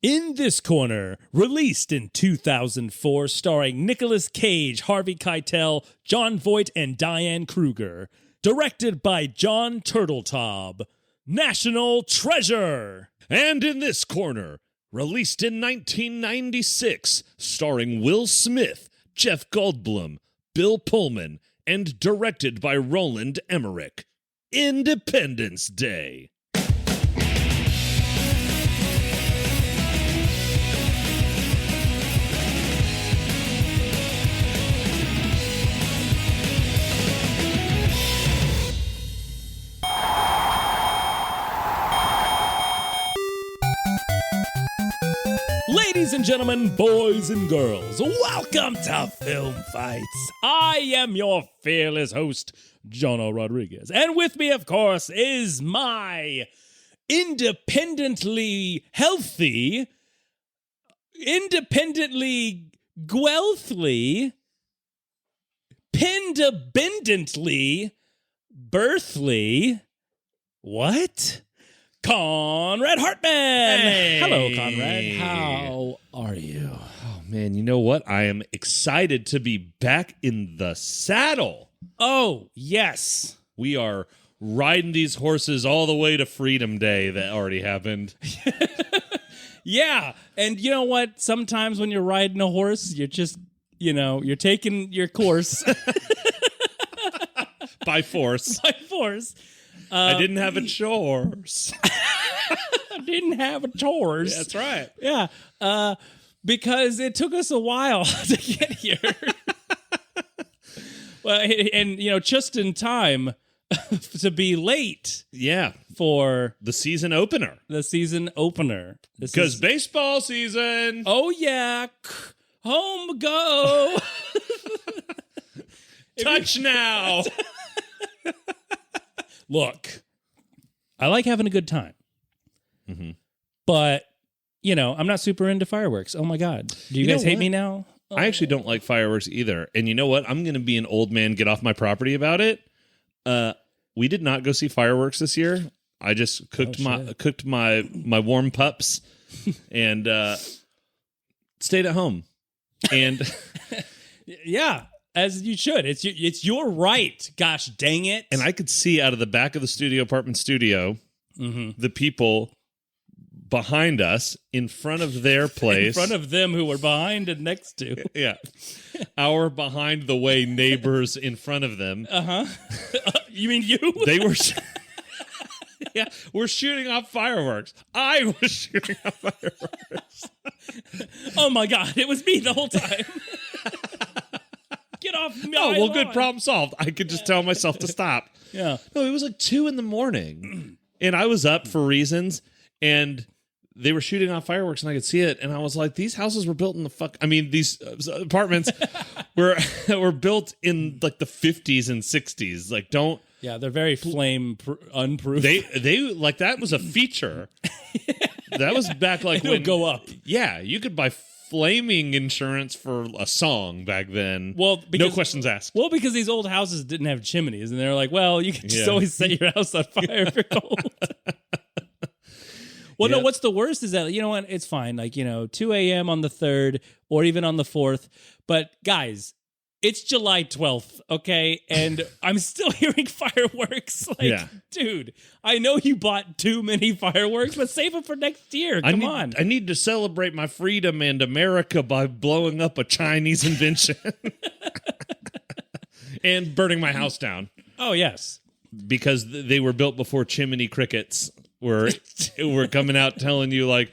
In This Corner, released in 2004, starring Nicolas Cage, Harvey Keitel, Jon Voight, and Diane Kruger. Directed by John Turteltaub. National Treasure! And In This Corner, released in 1996, starring Will Smith, Jeff Goldblum, Bill Pullman, and directed by Roland Emmerich. Independence Day. Ladies and gentlemen, boys and girls, welcome to Film Fights. I am your fearless host, Jono Rodriguez. And with me, of course, is my independently healthy, independently guelthly, pendabendently, birthly, what? Conrad Hartman. Hey. Hello, Conrad. How are you? Oh, man, you know what? I am excited to be back in the saddle. Oh, yes. We are riding these horses all the way to Freedom Day that already happened. Yeah. And you know what? Sometimes when you're riding a horse, you're just, you're taking your course. By force. By force. I didn't have a choice. I didn't have a choice. That's right. Yeah. Because it took us a while to get here. Well, and, just in time to be late. Yeah. For the season opener. Because baseball season. Oh, yeah. Home go. Touch now. Look, I like having a good time. Mm-hmm. But, I'm not super into fireworks. Oh, my God. Do you guys hate me now? I actually don't like fireworks either. And you know what? I'm going to be an old man, get off my property about it. We did not go see fireworks this year. I just cooked my warm pups and stayed at home. And yeah, as you should. It's your right. Gosh dang it. And I could see out of the back of the apartment studio, the people behind us in front of their place. In front of them who were behind and next to. Yeah. Our behind the way neighbors in front of them. Uh-huh. You mean you? They were... Yeah, we're shooting off fireworks. I was shooting off fireworks. Oh my God, it was me the whole time. Get off me. Oh, well, good, problem solved. I could just tell myself to stop. Yeah. No, it was like 2 a.m. and I was up for reasons, and they were shooting off fireworks, and I could see it, and I was like, these houses were built in these apartments were built in like the 50s and 60s. Like, don't. Yeah, they're very flame unproof. They like that was a feature. That was back like when go up. Yeah, you could buy flaming insurance for a song back then. Well, no questions asked. Well, because these old houses didn't have chimneys, and they're like, well, you can just always set your house on fire if you're cold. Well, no, what's the worst is that, you know what, it's fine. Like, 2 a.m. on the 3rd or even on the 4th. But guys, it's July 12th, okay? And I'm still hearing fireworks. Like, dude, I know you bought too many fireworks, but save them for next year. Come on. I need to celebrate my freedom and America by blowing up a Chinese invention. And burning my house down. Oh, yes. Because they were built before chimney crickets were coming out telling you, like,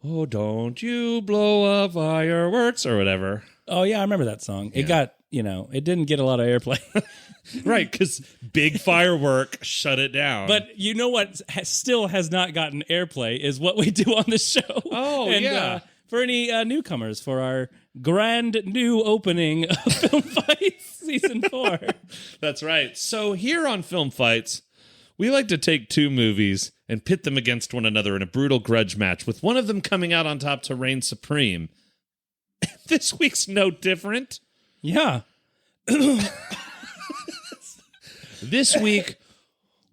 oh, don't you blow up fireworks or whatever. Oh, yeah, I remember that song. It got, it didn't get a lot of airplay. Right, because big firework shut it down. But you know what still has not gotten airplay is what we do on the show. Oh, and, for any newcomers, for our grand new opening of Film Fights Season 4. That's right. So here on Film Fights, we like to take 2 movies and pit them against one another in a brutal grudge match, with one of them coming out on top to reign supreme. This week's no different. Yeah. This week,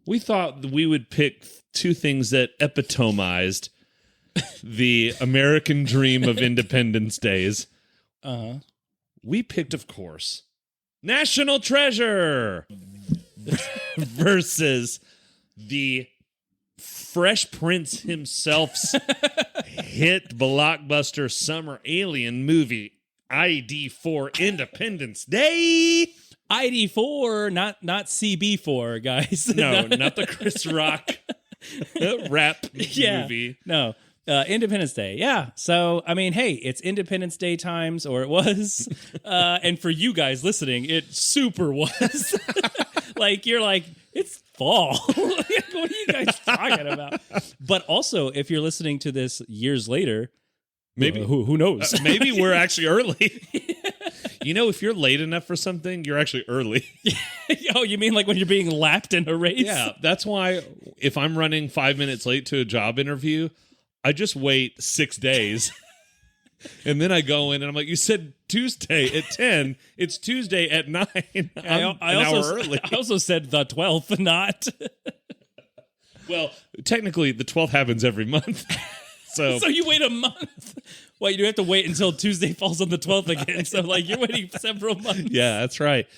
we thought we would pick 2 things that epitomized the American dream of Independence Days, we picked, of course, National Treasure versus the Fresh Prince himself's hit blockbuster summer alien movie, ID4 Independence Day. ID4, not CB4, guys. No, not the Chris Rock rap movie. No. Independence Day. Yeah. So, I mean, hey, it's Independence Day times, or it was. And for you guys listening, it super was. Like, you're like, it's fall. What are you guys talking about? But also, if you're listening to this years later, maybe who knows? Maybe we're actually early. You know, if you're late enough for something, you're actually early. Oh, you mean like when you're being lapped in a race? Yeah, that's why if I'm running 5 minutes late to a job interview, I just wait 6 days. And then I go in and I'm like, you said Tuesday at 10. It's Tuesday at 9. I'm an hour early. I also said the 12th, not. Well, technically, the 12th happens every month. So you wait a month. Well, you have to wait until Tuesday falls on the 12th again. So, like, you're waiting several months. Yeah, that's right.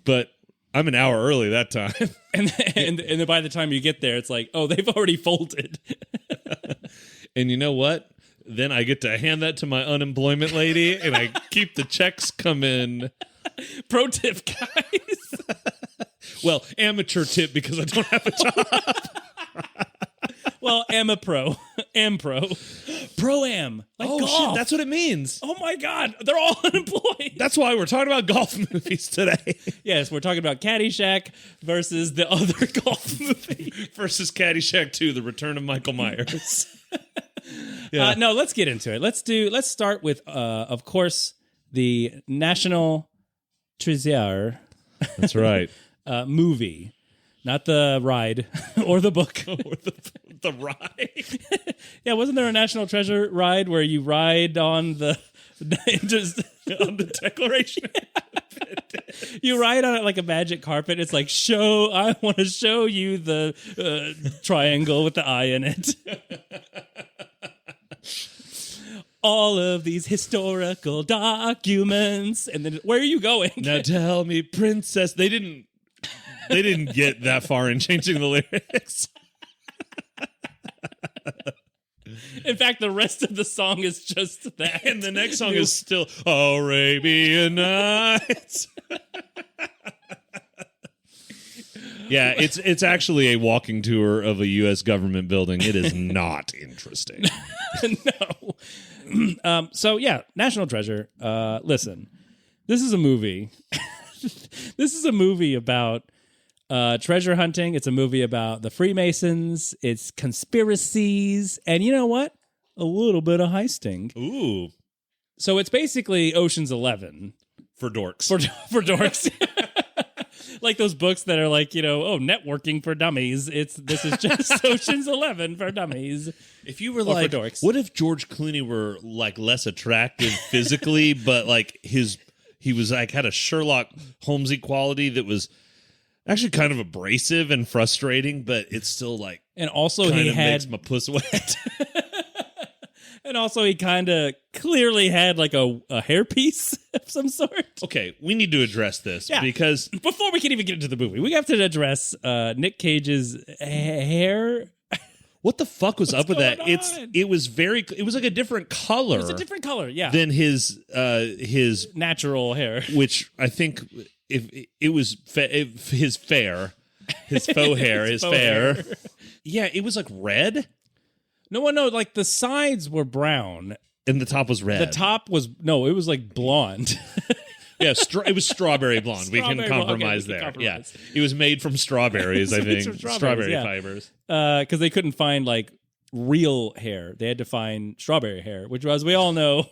But I'm an hour early that time. And then by the time you get there, it's like, oh, they've already folded. And you know what? Then I get to hand that to my unemployment lady, and I keep the checks coming. Pro tip, guys. Well, amateur tip because I don't have a job. Well, am a pro. Am pro. Pro-am. Like golf. Shit, that's what it means. Oh, my God. They're all unemployed. That's why we're talking about golf movies today. Yes, we're talking about Caddyshack versus the other golf movie. Versus Caddyshack 2, The Return of Michael Myers. Yeah. No, let's get into it. Let's start with, of course, the National Treasure. That's right. Movie. Not the ride or the book. Or the ride. Yeah, wasn't there a National Treasure ride where you ride on the just on the Declaration? You ride on it like a magic carpet. It's like, I want to show you the triangle with the eye in it. All of these historical documents. And then, where are you going? Now tell me, princess. They didn't get that far in changing the lyrics. In fact, the rest of the song is just that. And the next song is still Arabian Nights. Yeah, it's actually a walking tour of a U.S. government building. It is not interesting. No. So, yeah, National Treasure. Listen, this is a movie. This is a movie about treasure hunting. It's a movie about the Freemasons. It's conspiracies. And you know what? A little bit of heisting. Ooh. So it's basically Ocean's 11. For dorks. For dorks. Like those books that are like, networking for dummies. This is just Ocean's 11 for dummies. If you were like, what if George Clooney were like less attractive physically, but like he was like had a Sherlock Holmesy quality that was actually kind of abrasive and frustrating, but it's still like, and also makes my puss wet. And also he kind of clearly had like a hairpiece of some sort. Okay, we need to address this because before we can even get into the movie, we have to address Nick Cage's hair. What the fuck was up with that? It was like a different color. It's a different color, yeah, than his natural hair, which I think if it was his faux hair, his fair. Yeah, it was like red. No, like the sides were brown. And the top was red. The top was, it was like blonde. Yeah, it was strawberry blonde. We can compromise there. Yeah, it was made from strawberries, I think. Strawberry fibers. Because they couldn't find like real hair. They had to find strawberry hair, which, as we all know,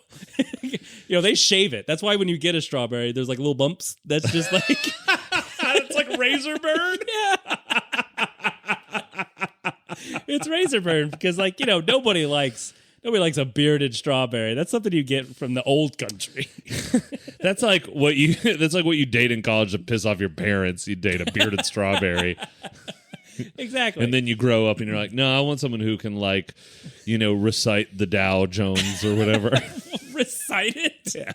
they shave it. That's why when you get a strawberry, there's like little bumps. That's just like... It's like razor burn? Yeah. It's razor burn because, like, nobody likes a bearded strawberry. That's something you get from the old country. That's like what you date in college to piss off your parents. You date a bearded strawberry. Exactly. And then you grow up and you're like, no, I want someone who can like, recite the Dow Jones or whatever. Recite it? Yeah.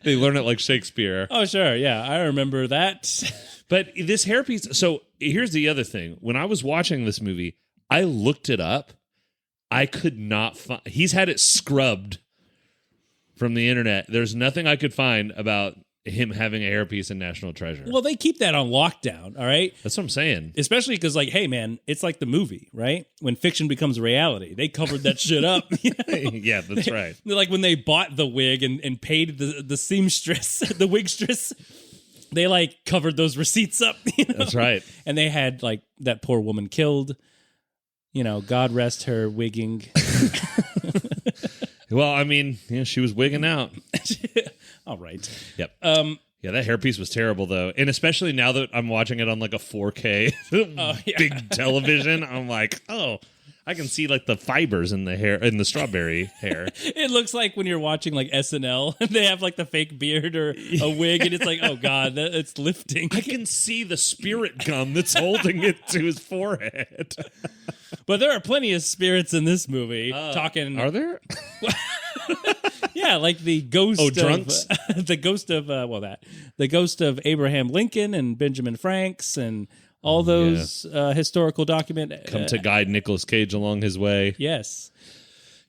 They learn it like Shakespeare. Oh, sure. Yeah, I remember that. But this hairpiece, so here's the other thing. When I was watching this movie, I looked it up. I could not find, he's had it scrubbed from the internet. There's nothing I could find about him having a hairpiece in National Treasure. Well, they keep that on lockdown, all right? That's what I'm saying. Especially because, like, hey, man, it's like the movie, right? When fiction becomes reality. They covered that shit up. Yeah, that's right. Like when they bought the wig and paid the seamstress, the wigstress, they, like, covered those receipts up. That's right. And they had, like, that poor woman killed. God rest her wigging. Well, I mean, she was wigging out. All right. Yep. Yeah, that hairpiece was terrible, though. And especially now that I'm watching it on like a 4K big television, I'm like, oh, I can see like the fibers in the hair, in the strawberry hair. It looks like when you're watching like SNL, they have like the fake beard or a wig, and it's like, oh God, it's lifting. I can see the spirit gum that's holding it to his forehead. But there are plenty of spirits in this movie. Talking, are there? Yeah, like the ghost. Oh, drunks. The ghost of Abraham Lincoln and Benjamin Franks and all those historical document come to guide Nicolas Cage along his way. Yes.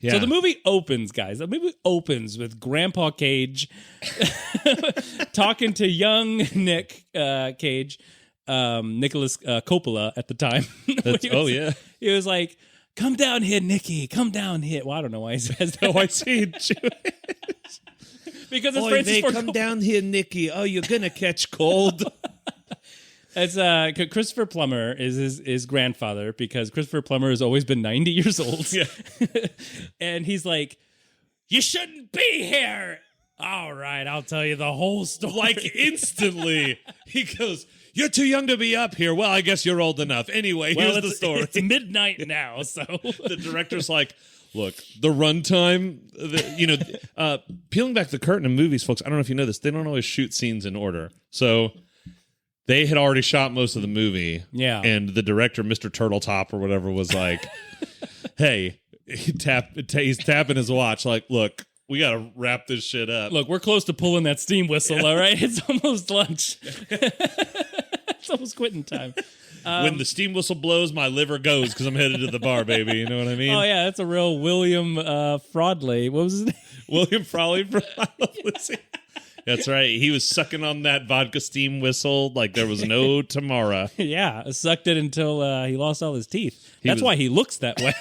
Yeah. So the movie opens, guys. The movie opens with Grandpa Cage talking to young Nick Cage, Nicholas Coppola at the time. He was like, "Come down here, Nicky. Come down here." Well, I don't know why he says that. Oh, I see it. Because it's Francis Ford come down here, Nicky. Oh, you're gonna catch cold. It's Christopher Plummer is his grandfather, because Christopher Plummer has always been 90 years old. Yeah. And he's like, "You shouldn't be here." All right, I'll tell you the whole story. Like instantly. He goes, "You're too young to be up here." Well, I guess you're old enough. Anyway, here's the story. It's midnight now, so the director's like, "Look, the runtime, peeling back the curtain in movies, folks, I don't know if you know this, they don't always shoot scenes in order. So they had already shot most of the movie. Yeah. And the director, Mr. Turtletop or whatever, was like, hey, he's tapping his watch, like, look, we got to wrap this shit up. Look, we're close to pulling that steam whistle, all right? It's almost lunch. It's almost quitting time. When the steam whistle blows, my liver goes because I'm headed to the bar, baby. You know what I mean? Oh, yeah, that's a real William Fraudley. What was his name? William Frawley from I Love Lucy. That's right. He was sucking on that vodka steam whistle like there was no tomorrow. Yeah, sucked it until he lost all his teeth. That's why he looks that way.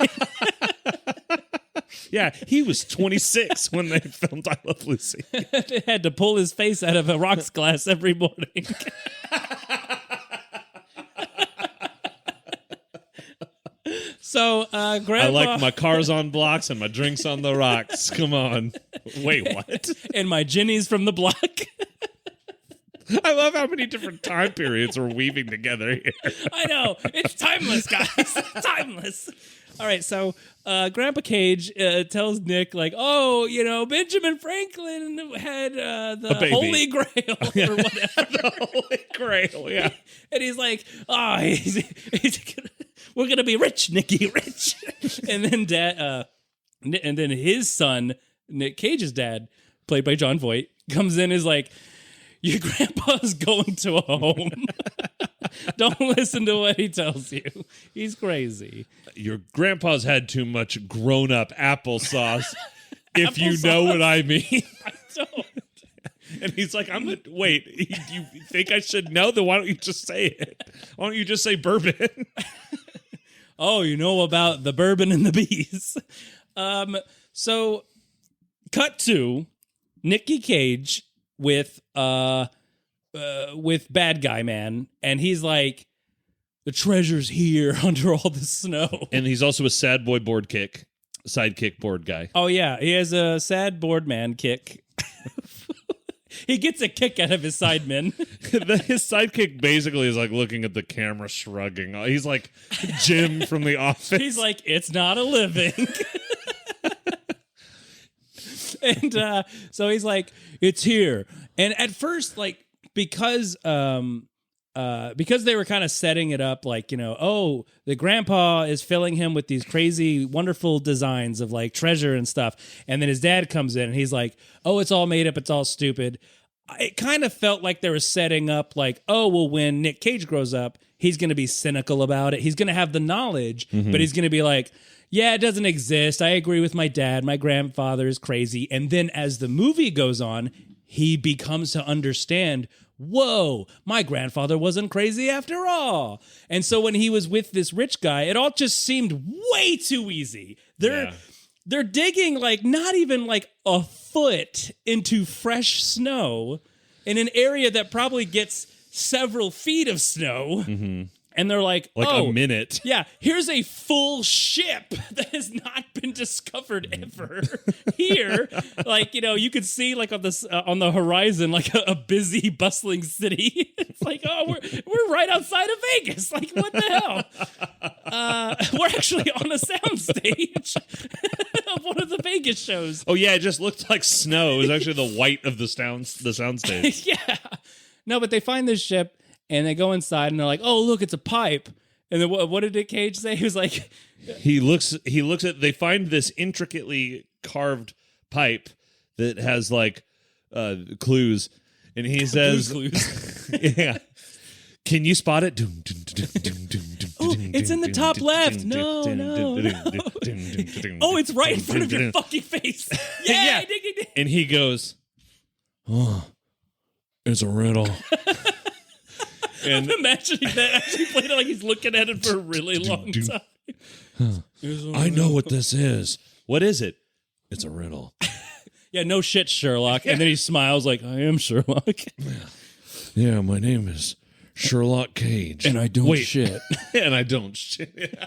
Yeah, he was 26 when they filmed I Love Lucy. They had to pull his face out of a rocks glass every morning. So, Grandpa... I like my cars on blocks and my drinks on the rocks. Come on. Wait, what? And my Jennies from the block. I love how many different time periods we're weaving together here. I know. It's timeless, guys. It's timeless. All right, so Grandpa Cage tells Nick, like, oh, Benjamin Franklin had the Holy Grail or whatever. The Holy Grail, yeah. And he's like, we're going to be rich, Nicky, rich. And then his son, Nick Cage's dad, played by John Voight, comes in and is like, your grandpa's going to a home. Don't listen to what he tells you. He's crazy. Your grandpa's had too much grown-up applesauce, if you know what I mean. I don't. And he's like, wait, you think I should know? Then why don't you just say it? Why don't you just say bourbon? Oh, you know about the bourbon and the bees. So, cut to Nicky Cage with Bad Guy Man, and he's like, the treasure's here under all the snow. And he's also a sad boy sidekick board guy. Oh, yeah. He has a sad board man kick. He gets a kick out of his sidemen. His sidekick basically is like looking at the camera, shrugging. He's like Jim from The Office. He's like, it's not a living. And so he's like, it's here. And at first, like, because because they were kind of setting it up like, oh, the grandpa is filling him with these crazy, wonderful designs of like treasure and stuff. And then his dad comes in and he's like, oh, it's all made up. It's all stupid. It kind of felt like they were setting up like, oh, well, when Nick Cage grows up, he's going to be cynical about it. He's going to have the knowledge, but he's going to be like, yeah, it doesn't exist. I agree with my dad. My grandfather is crazy. And then as the movie goes on, he becomes to understand, whoa, my grandfather wasn't crazy after all. And so when he was with this rich guy, it all just seemed way too easy. They're digging like not even like a foot into fresh snow in an area that probably gets several feet of snow. Mm-hmm. And they're like a minute. Yeah, here's a full ship that has not been discovered ever here. Like, you could see like on the horizon, like a busy, bustling city. It's like, oh, we're right outside of Vegas. Like, what the hell? We're actually on a soundstage of one of the Vegas shows. Oh yeah, it just looked like snow. It was actually the white of the soundstage. Yeah. No, but they find this ship. And they go inside and they're like, oh, look, it's a pipe. And then what did Nick Cage say? He was like... He looks at... They find this intricately carved pipe that has, like, clues. And he says... clues. Yeah. Can you spot it? Oh, it's in the top left. No. Oh, it's right in front of your fucking face. Yeah. And he goes, oh, it's a riddle. And I'm imagining that actually played it like he's looking at it for a really long time. I know what this is. What is it? It's a riddle. Yeah, no shit, Sherlock. And then he smiles like, I am Sherlock. Yeah, my name is Sherlock Cage. And I don't shit. And I don't shit.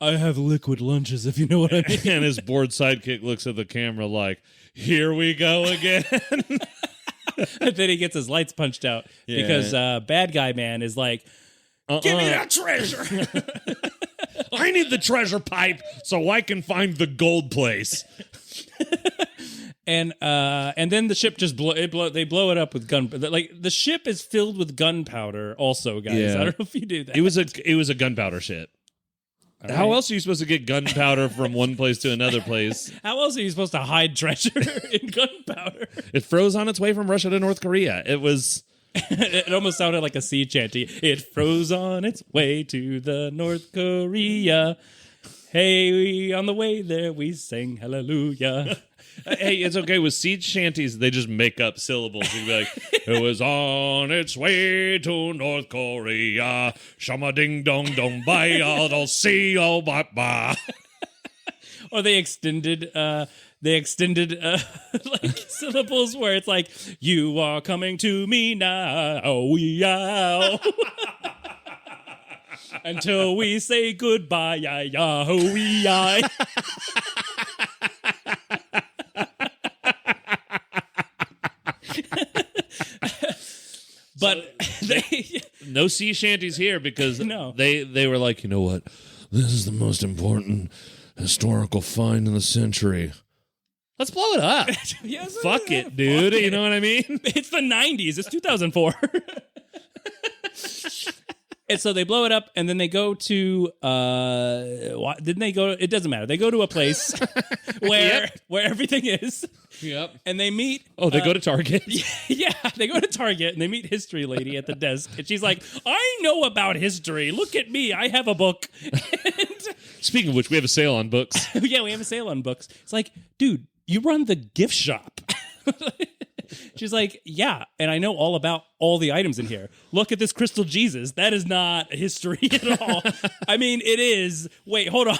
I have liquid lunches, if you know what I mean. And his bored sidekick looks at the camera like, here we go again. And then he gets his lights punched out because bad guy man is like, give me that treasure. I need the treasure pipe so I can find the gold place. And then the ship just they blow it up with gun. Like the ship is filled with gunpowder. Also, guys, I don't know if you do that. It was a gunpowder ship. Right. How else are you supposed to get gunpowder from one place to another place? How else are you supposed to hide treasure in gunpowder? It froze on its way from Russia to North Korea. It was... It almost sounded like a sea chanty. It froze on its way to the North Korea. Hey, on the way there we sang hallelujah. Hey, it's okay. With sea shanties, they just make up syllables. You'd be like, it was on its way to North Korea. Shama ding dong dong bye, I'll see you bye bye. Or they extended like syllables where it's like, you are coming to me now. Oh, yeah. Until we say goodbye, yeah, yeah, oh, yeah. But no sea shanties here because no. they were like, you know what? This is the most important historical find in the century. Let's blow it up. Yes, Fuck it, dude. You know what I mean? It's the 90s. It's 2004. And so they blow it up, and then they go to didn't they go? It doesn't matter. They go to a place where everything is. Yep. And they meet. Oh, they go to Target. Yeah, they go to Target and they meet History Lady at the desk, and she's like, "I know about history. Look at me. I have a book." Speaking of which, we have a sale on books. Yeah, we have a sale on books. It's like, dude, you run the gift shop. She's like, yeah, and I know all about all the items in here. Look at this crystal Jesus. That is not history at all. I mean, it is. Wait, hold on.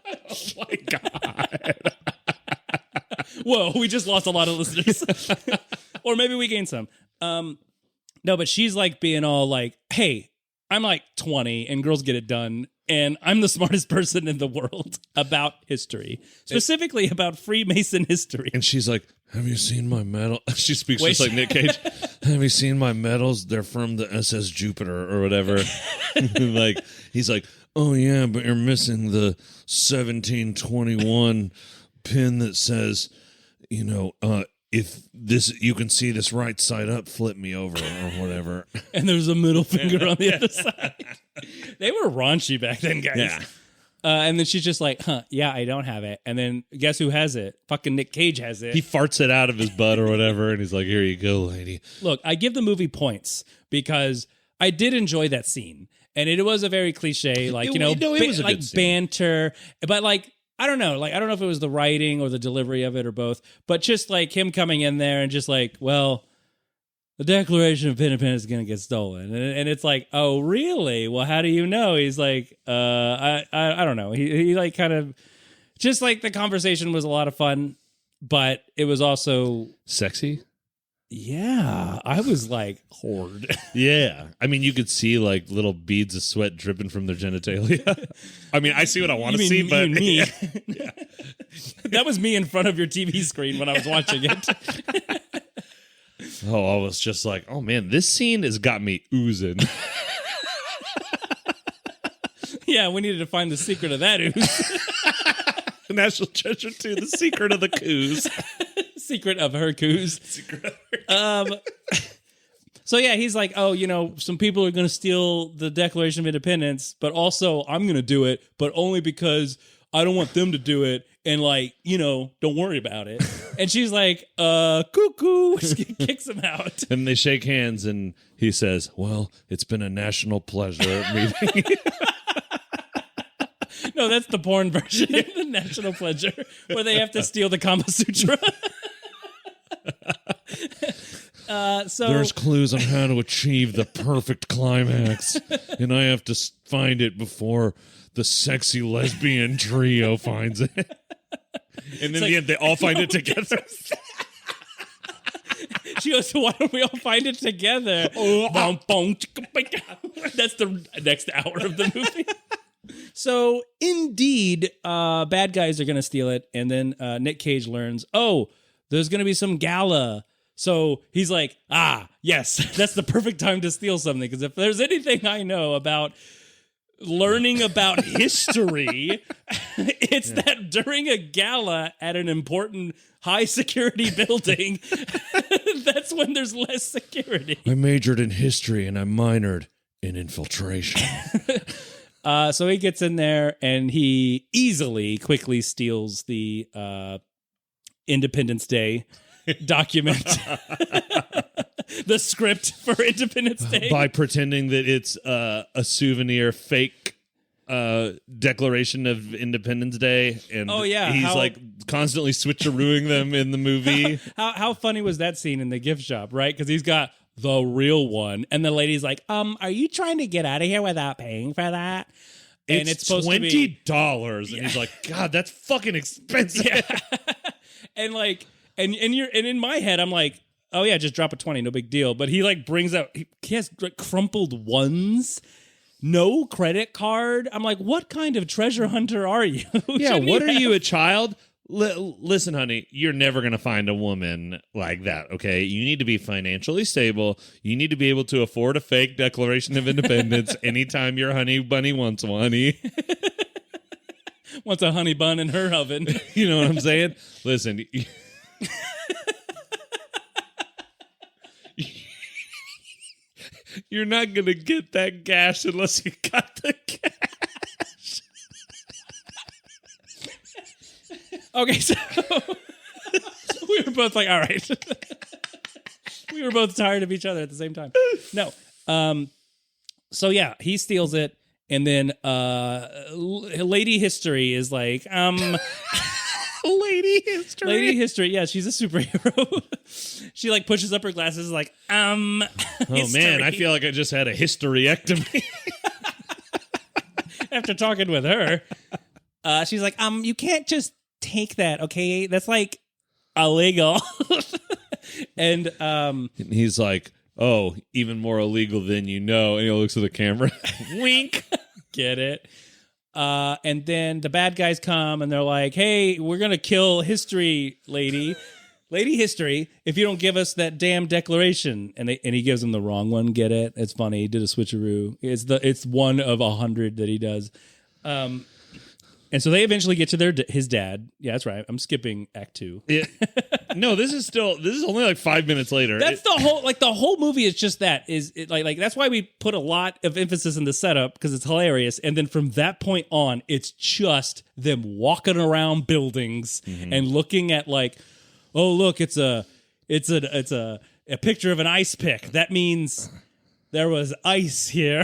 Oh, my God. Whoa, we just lost a lot of listeners. Or maybe we gained some. No, but she's like being all like, hey, I'm like 20 and girls get it done. And I'm the smartest person in the world about history, specifically about Freemason history. And she's like, have you seen my medal? She speaks just like Nick Cage. Have you seen my medals? They're from the SS Jupiter or whatever. Like, he's like, oh, yeah, but you're missing the 1721 pin that says, if this, you can see this right side up, flip me over or whatever. And there's a middle finger on the other side. They were raunchy back then, guys. Yeah. And then she's just like, yeah, I don't have it. And then guess who has it? Fucking Nick Cage has it. He farts it out of his butt or whatever, and he's like, here you go, lady. Look, I give the movie points because I did enjoy that scene. And it was a very cliche, like, it was a like good banter. But like, I don't know if it was the writing or the delivery of it or both, but just like him coming in there and just like, well, the Declaration of Independence is going to get stolen. And it's like, oh, really? Well, how do you know? He's like, I don't know. He like kind of, just like the conversation was a lot of fun, but it was also sexy. Yeah, I was like, horde. Yeah. I mean, you could see like little beads of sweat dripping from their genitalia. I mean, I see what I want to see, but me. Yeah. That was me in front of your TV screen when I was watching it. Oh, I was just like, oh man, this scene has got me oozing. Yeah, we needed to find the secret of that ooze. National Treasure 2, The Secret of the Coos. Secret of her coos. So yeah, he's like, oh, some people are going to steal the Declaration of Independence, but also I'm going to do it, but only because I don't want them to do it. And like, don't worry about it. And she's like, cuckoo. She kicks him out. And they shake hands and he says, well, it's been a national pleasure meeting. No, that's the porn version. The national pleasure where they have to steal the Kama Sutra. So there's clues on how to achieve the perfect climax, and I have to find it before the sexy lesbian trio finds it. And in the end, they all find it together. She goes, so why don't we all find it together? That's the next hour of the movie. So, indeed, bad guys are going to steal it, and then Nick Cage learns, there's going to be some gala. So he's like, yes, that's the perfect time to steal something, because if there's anything I know about learning about history, it's that during a gala at an important high-security building, that's when there's less security. I majored in history, and I minored in infiltration. So he gets in there and he quickly steals the Independence Day document, the script for Independence Day, by pretending that it's a souvenir fake Declaration of Independence Day. And he's like constantly switcherooing them in the movie. How funny was that scene in the gift shop, right? Because he's got the real one, and the lady's like, are you trying to get out of here without paying for that? And it's supposed to be $20, and he's like, God, that's fucking expensive. Yeah. And like, and in my head, I'm like, oh yeah, just drop a 20, no big deal. But he like brings out, he has like crumpled ones, no credit card. I'm like, what kind of treasure hunter are you? Yeah, what are you, a child? Listen, honey, you're never going to find a woman like that, okay? You need to be financially stable. You need to be able to afford a fake Declaration of Independence anytime your honey bunny wants one. Wants a honey bun in her oven. You know what I'm saying? Listen. You're not going to get that gash unless you got the cash. Okay, so we were both like, all right. We were both tired of each other at the same time. No. So yeah, he steals it, and then Lady History is like, Lady History. Yeah, she's a superhero. She like pushes up her glasses like, Oh man, I feel like I just had a hysterectomy. After talking with her, she's like, you can't just take that, okay? That's like illegal. And he's like, oh, even more illegal than you know. And he looks at the camera. Wink. Get it? And then the bad guys come and they're like, hey, we're going to kill History Lady. Lady History, if you don't give us that damn declaration. And he gives them the wrong one. Get it? It's funny. He did a switcheroo. It's one of 100 that he does. And so they eventually get to his dad. Yeah, that's right. I'm skipping Act 2. No, this is only like 5 minutes later. That's the whole movie is just that. Like that's why we put a lot of emphasis in the setup, because it's hilarious. And then from that point on, it's just them walking around buildings and looking at like, oh look, it's a picture of an ice pick. That means there was ice here.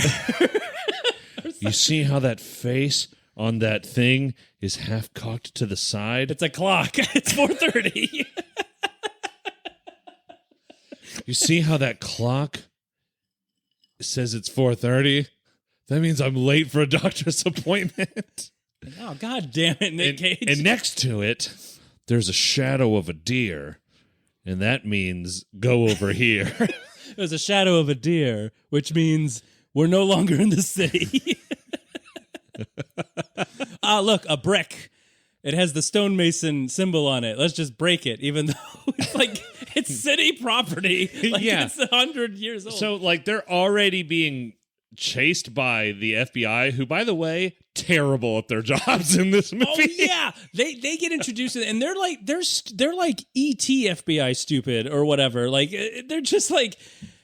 You see how that face on that thing is half cocked to the side? It's a clock. It's 4:30. You see how that clock says it's 4:30? That means I'm late for a doctor's appointment. Oh, God damn it, Nick Cage. And next to it, there's a shadow of a deer, and that means go over here. There's a shadow of a deer, which means we're no longer in the city. Look, a brick. It has the stonemason symbol on it. Let's just break it, even though it's like it's city property. Like it's 100 years old. So like they're already being chased by the FBI, who, by the way, terrible at their jobs in this movie. Oh yeah, they get introduced, and they're like ET FBI stupid or whatever. Like they're just like,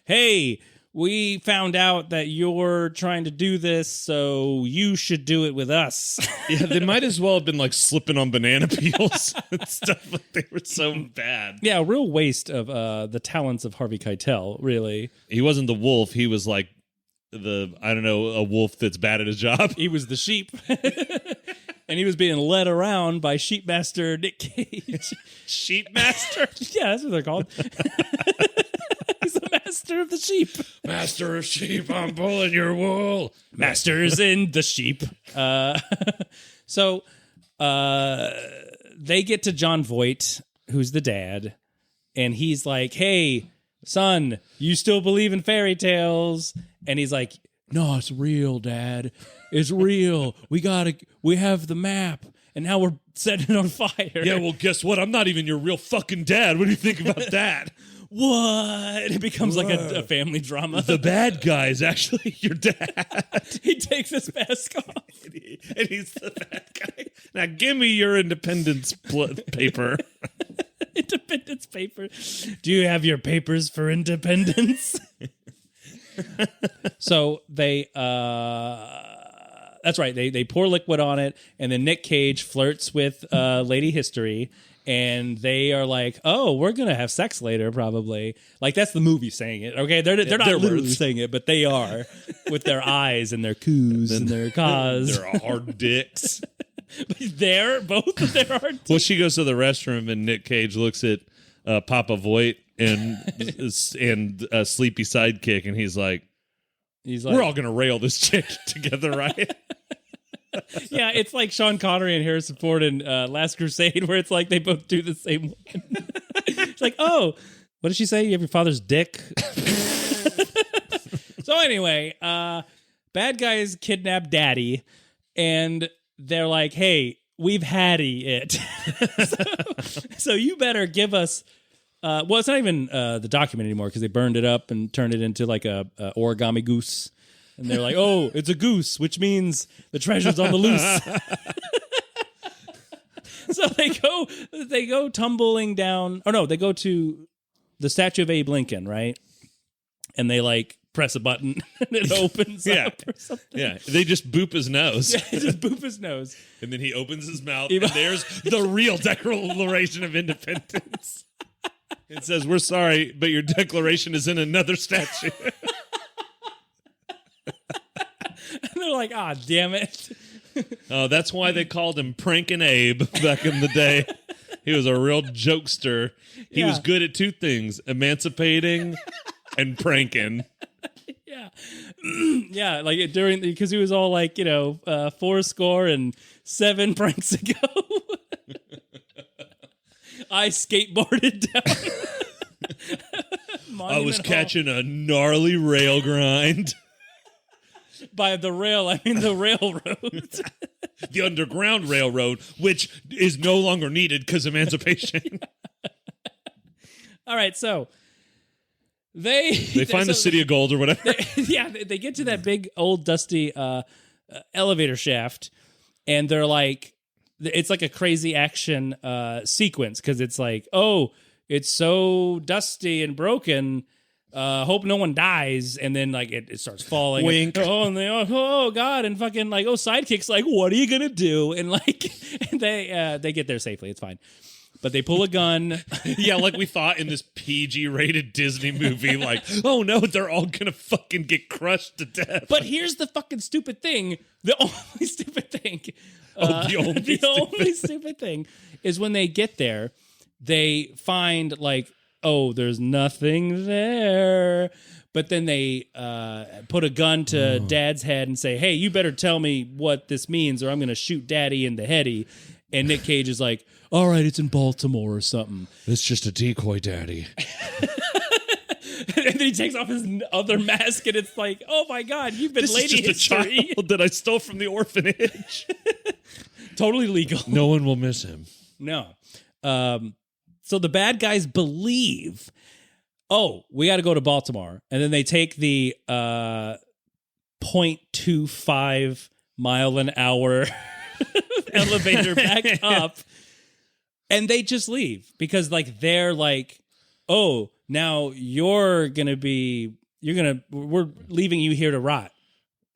hey, we found out that you're trying to do this, so you should do it with us. Yeah, they might as well have been like slipping on banana peels and stuff. Like they were so bad. Yeah, a real waste of the talents of Harvey Keitel, really. He wasn't the wolf. He was like a wolf that's bad at his job. He was the sheep. And he was being led around by Sheepmaster Nick Cage. Sheepmaster? Yeah, that's what they're called. He's the master of the sheep. Master of sheep, I'm pulling your wool. Masters in the sheep. So they get to John Voight, who's the dad, and he's like, hey, son, you still believe in fairy tales? And he's like, no, it's real, Dad. It's real. We have the map, and now we're setting it on fire. Yeah, well, guess what? I'm not even your real fucking dad. What do you think about that? What? It becomes like a family drama. The bad guy is actually your dad. He takes his mask off. And he's the bad guy. Now give me your independence paper. Independence paper. Do you have your papers for independence? So they that's right, they pour liquid on it, and then Nick Cage flirts with Lady History, and they are like, oh, we're gonna have sex later, probably. Like that's the movie saying it. Okay, they're not literally saying it, but they are with their eyes and their coos and their caws. They're hard dicks. Both of their hard dicks. Well, she goes to the restroom, and Nick Cage looks at Papa Voight and a sleepy sidekick, and he's like, we're all gonna rail this chick together, right? Yeah, it's like Sean Connery and Harrison Ford in Last Crusade, where it's like they both do the same one. It's like, oh, what did she say? You have your father's dick? So anyway, bad guys kidnap Daddy, and they're like, hey, we've haddy it. So you better give us... well, it's not even the document anymore, because they burned it up and turned it into like a origami goose. And they're like, oh, it's a goose, which means the treasure's on the loose. So they go tumbling down. Oh, no, they go to the statue of Abe Lincoln, right? And they like press a button and it opens up or something. Yeah, they just boop his nose. Yeah, they just boop his nose. And then he opens his mouth, and there's the real Declaration of Independence. It says, we're sorry, but your declaration is in another statue. And they're like, ah, damn it. Oh, that's why they called him Prankin' Abe back in the day. He was a real jokester. He was good at two things, emancipating and pranking. Yeah. Yeah, like because he was all like, 407 pranks ago. I skateboarded down. I was catching a gnarly rail grind. By the rail, I mean the railroad. The Underground Railroad, which is no longer needed because emancipation. All right, so they find the city of gold or whatever. They get to that big old dusty elevator shaft, and they're like, it's like a crazy action sequence, because it's like, oh, it's so dusty and broken. Hope no one dies. And then like it starts falling. Wink. And they oh God, and fucking like Sidekick's like, what are you gonna do? And like and they get there safely. It's fine. But they pull a gun. Yeah, like we thought in this PG-rated Disney movie, like, oh no, they're all gonna fucking get crushed to death. But here's the fucking stupid thing. The only stupid thing. The only stupid thing is when they get there, they find like, oh, there's nothing there. But then they put a gun to Dad's head and say, hey, you better tell me what this means or I'm going to shoot Daddy in the heady. And Nick Cage is like, all right, it's in Baltimore or something. It's just a decoy, Daddy. And then he takes off his other mask and it's like, oh my God, you've been This lady is just history. a child that I stole from the orphanage. Totally legal. No one will miss him. No. So the bad guys believe, oh, we got to go to Baltimore. And then they take the 0.25 mile an hour elevator back up and they just leave because like they're like, oh, now we're leaving you here to rot.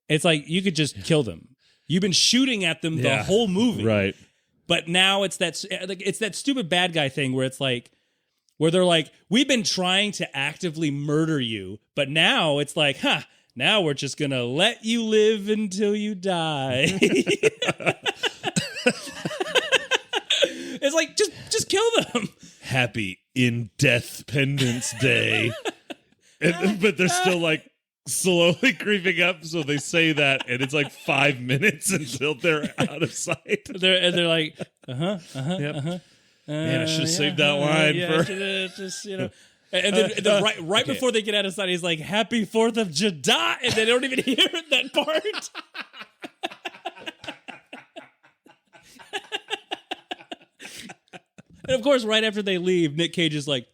It's like you could just kill them. You've been shooting at them the whole movie. Right. But now it's that stupid bad guy thing where it's like, where they're like, we've been trying to actively murder you, but now it's like, now we're just going to let you live until you die. It's like, just kill them. Happy Independence Day. But they're still like slowly creeping up, so they say that, and it's like 5 minutes until they're out of sight. They're like, Man, I should have saved that line for just And then right before they get out of sight, he's like, "Happy 4th of July," and they don't even hear that part. And of course, right after they leave, Nick Cage is like,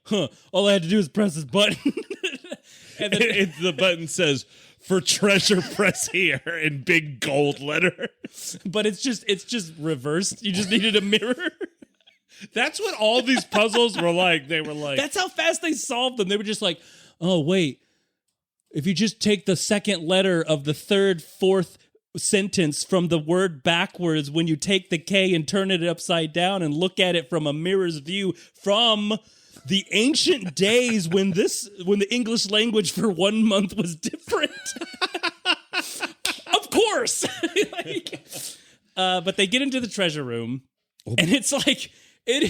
all I had to do is press this button. And then the button says, for treasure, press here in big gold letters. But it's just reversed. You just needed a mirror. That's what all these puzzles were like. They were like... That's how fast they solved them. They were just like, oh, wait. If you just take the second letter of the third, fourth sentence from the word backwards, when you take the K and turn it upside down and look at it from a mirror's view from the ancient days when the English language for 1 month was different. Of course. But they get into the treasure room and it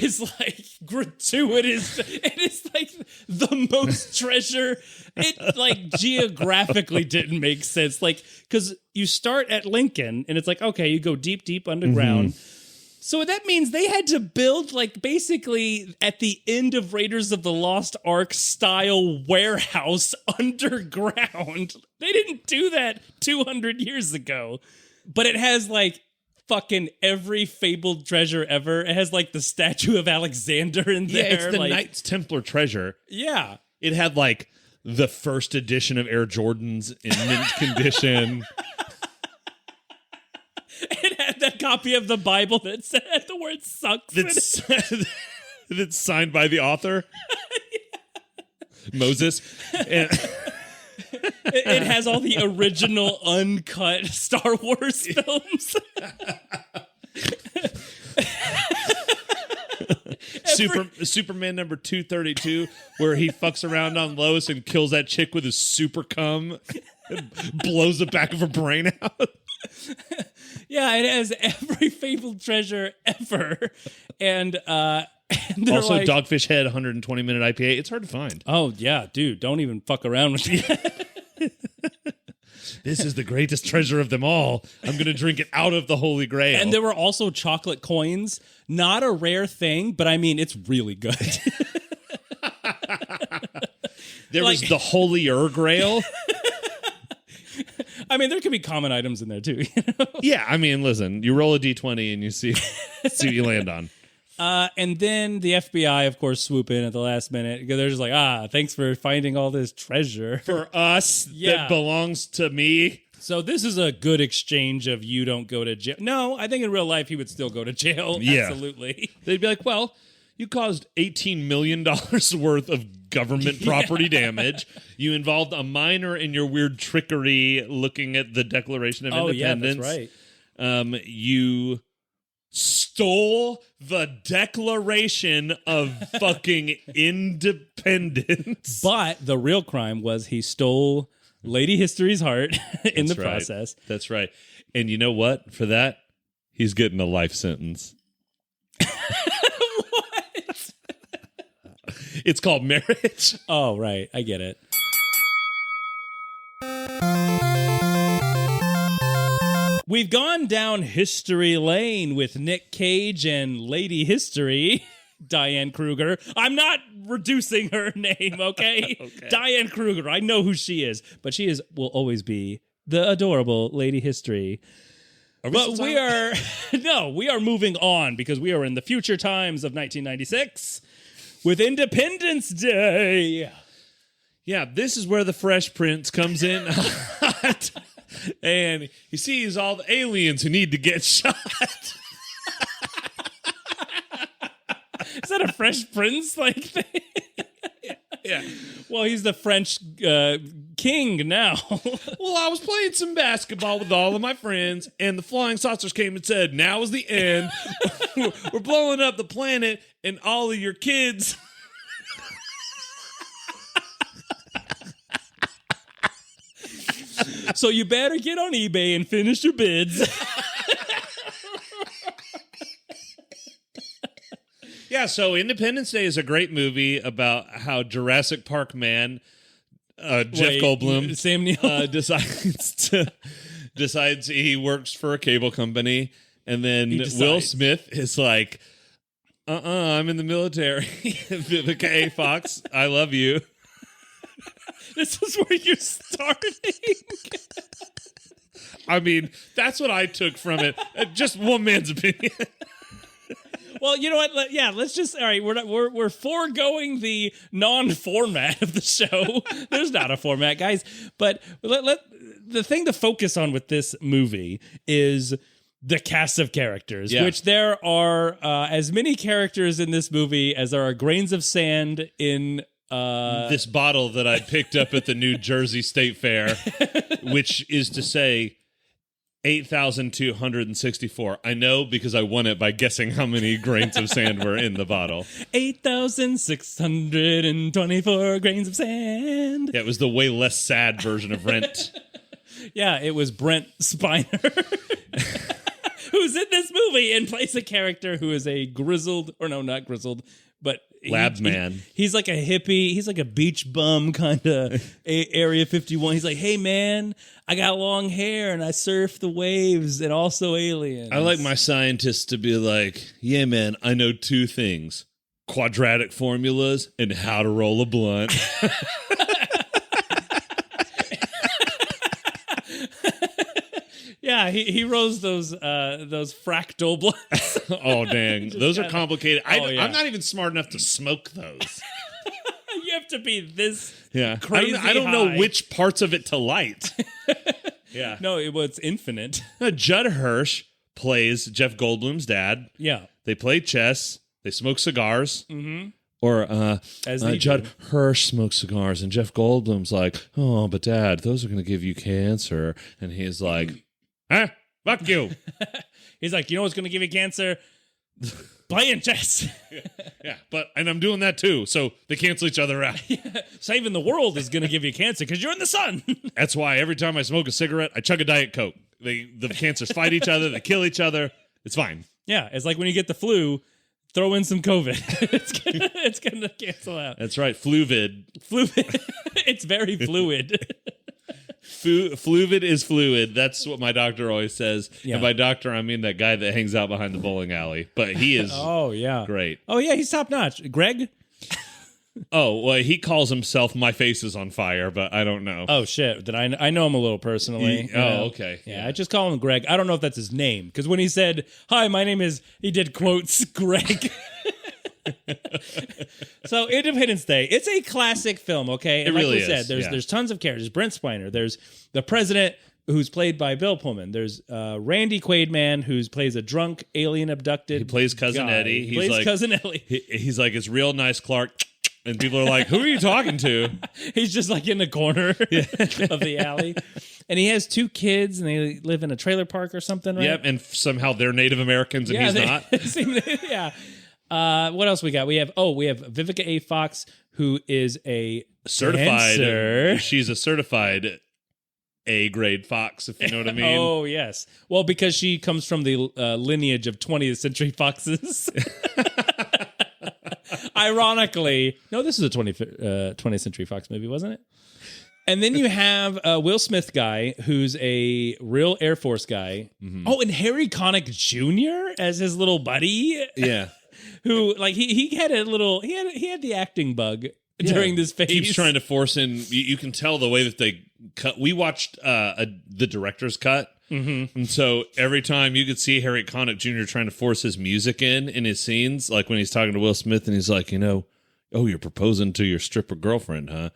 is like gratuitous. It is like the most treasure. It like geographically didn't make sense. Like, because you start at Lincoln and it's like, okay, you go deep, deep underground. Mm-hmm. So that means they had to build like basically at the end of Raiders of the Lost Ark style warehouse underground. They didn't do that 200 years ago. But it has like fucking every fabled treasure ever. It has like the statue of Alexander in there. Yeah, it's the like, Knights Templar treasure. Yeah. It had like the first edition of Air Jordans in mint condition. It had that copy of the Bible that said the word sucks. That's signed by the author. Moses. And it has all the original uncut Star Wars films. Superman number 232, where he fucks around on Lois and kills that chick with his super cum and blows the back of her brain out. Yeah, it has every fabled treasure ever. And also like, Dogfish Head 120-minute IPA. It's hard to find. Oh, yeah, dude. Don't even fuck around with it. This is the greatest treasure of them all. I'm going to drink it out of the Holy Grail. And there were also chocolate coins. Not a rare thing, but I mean, it's really good. There was the Holier Grail. I mean, there could be common items in there, too. You know? Yeah, I mean, listen, you roll a D20 and you see what you land on. And then the FBI, of course, swoop in at the last minute. They're just like, thanks for finding all this treasure. For us, that belongs to me. So this is a good exchange of you don't go to jail. No, I think in real life he would still go to jail. Yeah. Absolutely. They'd be like, well, You caused $18 million worth of government property damage. You involved a minor in your weird trickery looking at the Declaration of Independence. Yeah, that's right. You stole the Declaration of fucking Independence. But the real crime was he stole Lady History's heart in the process. That's right. And you know what? For that, he's getting a life sentence. What? It's called marriage. Oh, right. I get it. We've gone down history lane with Nick Cage and Lady History, Diane Kruger. I'm not reducing her name, okay? Okay. Diane Kruger. I know who she is, but will always be the adorable Lady History. But we are we are moving on because we are in the future times of 1996 with Independence Day. Yeah, this is where the Fresh Prince comes in. And he sees all the aliens who need to get shot. Is that a Fresh Prince like thing? Yeah. Well, he's the French king now. Well, I was playing some basketball with all of my friends, and the flying saucers came and said, "Now is the end. We're blowing up the planet, and all of your kids." So you better get on eBay and finish your bids. Yeah, so Independence Day is a great movie about how Jurassic Park man, Jeff Goldblum, Sam Neill, decides he works for a cable company, and then Will Smith is like, I'm in the military. Okay, Fox, I love you. This is where you're starting. I mean, that's what I took from it. Just one man's opinion. Well, you know what? Yeah, let's just. All right, we're foregoing the non-format of the show. There's not a format, guys. But the thing to focus on with this movie is the cast of characters, which there are as many characters in this movie as there are grains of sand in. This bottle that I picked up at the New Jersey State Fair, which is to say 8,264. I know because I won it by guessing how many grains of sand were in the bottle. 8,624 grains of sand. Yeah, it was the way less sad version of Rent. Yeah, it was Brent Spiner. Who's in this movie and plays a character who is a grizzled, or no, not grizzled, but lab man. He's like a hippie. He's like a beach bum kind of Area 51. He's like, hey, man, I got long hair and I surf the waves and also aliens. I like my scientists to be like, yeah, man, I know two things. Quadratic formulas and how to roll a blunt. Yeah, he rose those fractal blunts. Oh, dang. Those are complicated. I'm not even smart enough to smoke those. You have to be this crazy I don't know which parts of it to light. Yeah. No, it's infinite. Judd Hirsch plays Jeff Goldblum's dad. Yeah. They play chess. They smoke cigars. Mm-hmm. Or Judd Hirsch smokes cigars, and Jeff Goldblum's like, oh, but Dad, those are going to give you cancer. And he's like, fuck you. He's like, you know what's going to give you cancer? Playing chess. And I'm doing that too, so they cancel each other out. Saving the world is going to give you cancer because you're in the sun. That's why every time I smoke a cigarette, I chug a Diet Coke. The cancers fight each other, they kill each other. It's fine. Yeah, it's like when you get the flu, throw in some COVID. it's gonna cancel out. That's right, Fluvid. It's very fluid. Fluvid is fluid. That's what my doctor always says. Yeah. And by doctor, I mean that guy that hangs out behind the bowling alley. But he is great. Oh, yeah, he's top notch. Greg? Oh, well, he calls himself My Face is on Fire, but I don't know. Oh, shit. I know him a little personally. Oh, okay. Yeah, I just call him Greg. I don't know if that's his name. Because when he said, hi, my name is, he did quotes, Greg. So Independence Day, it's a classic film, okay? And it really like we said, there's tons of characters. Brent Spiner, there's the president who's played by Bill Pullman. There's Randy Quaidman, who plays a drunk alien abducted. He plays Cousin guy. Eddie. He plays Cousin Eddie. He's like, it's real nice, Clark. And people are like, who are you talking to? He's just like in the corner of the alley. And he has 2 kids, and they live in a trailer park or something, right? Yep, and somehow they're Native Americans, and he's not. Yeah. What else we got? We have Vivica A. Fox, who is a certified dancer. She's a certified A-grade fox, if you know what I mean. Oh, yes. Well, because she comes from the lineage of 20th century foxes. Ironically, no, this is a 20th century fox movie, wasn't it? And then you have a Will Smith guy who's a real Air Force guy. Mm-hmm. Oh, and Harry Connick Jr. as his little buddy. Yeah. Who, like, he had a little, he had the acting bug during this phase. Keeps trying to force in, you can tell the way that they cut. We watched the director's cut. Mm-hmm. And so every time you could see Harry Connick Jr. trying to force his music in his scenes, like when he's talking to Will Smith and he's like, oh, you're proposing to your stripper girlfriend, huh?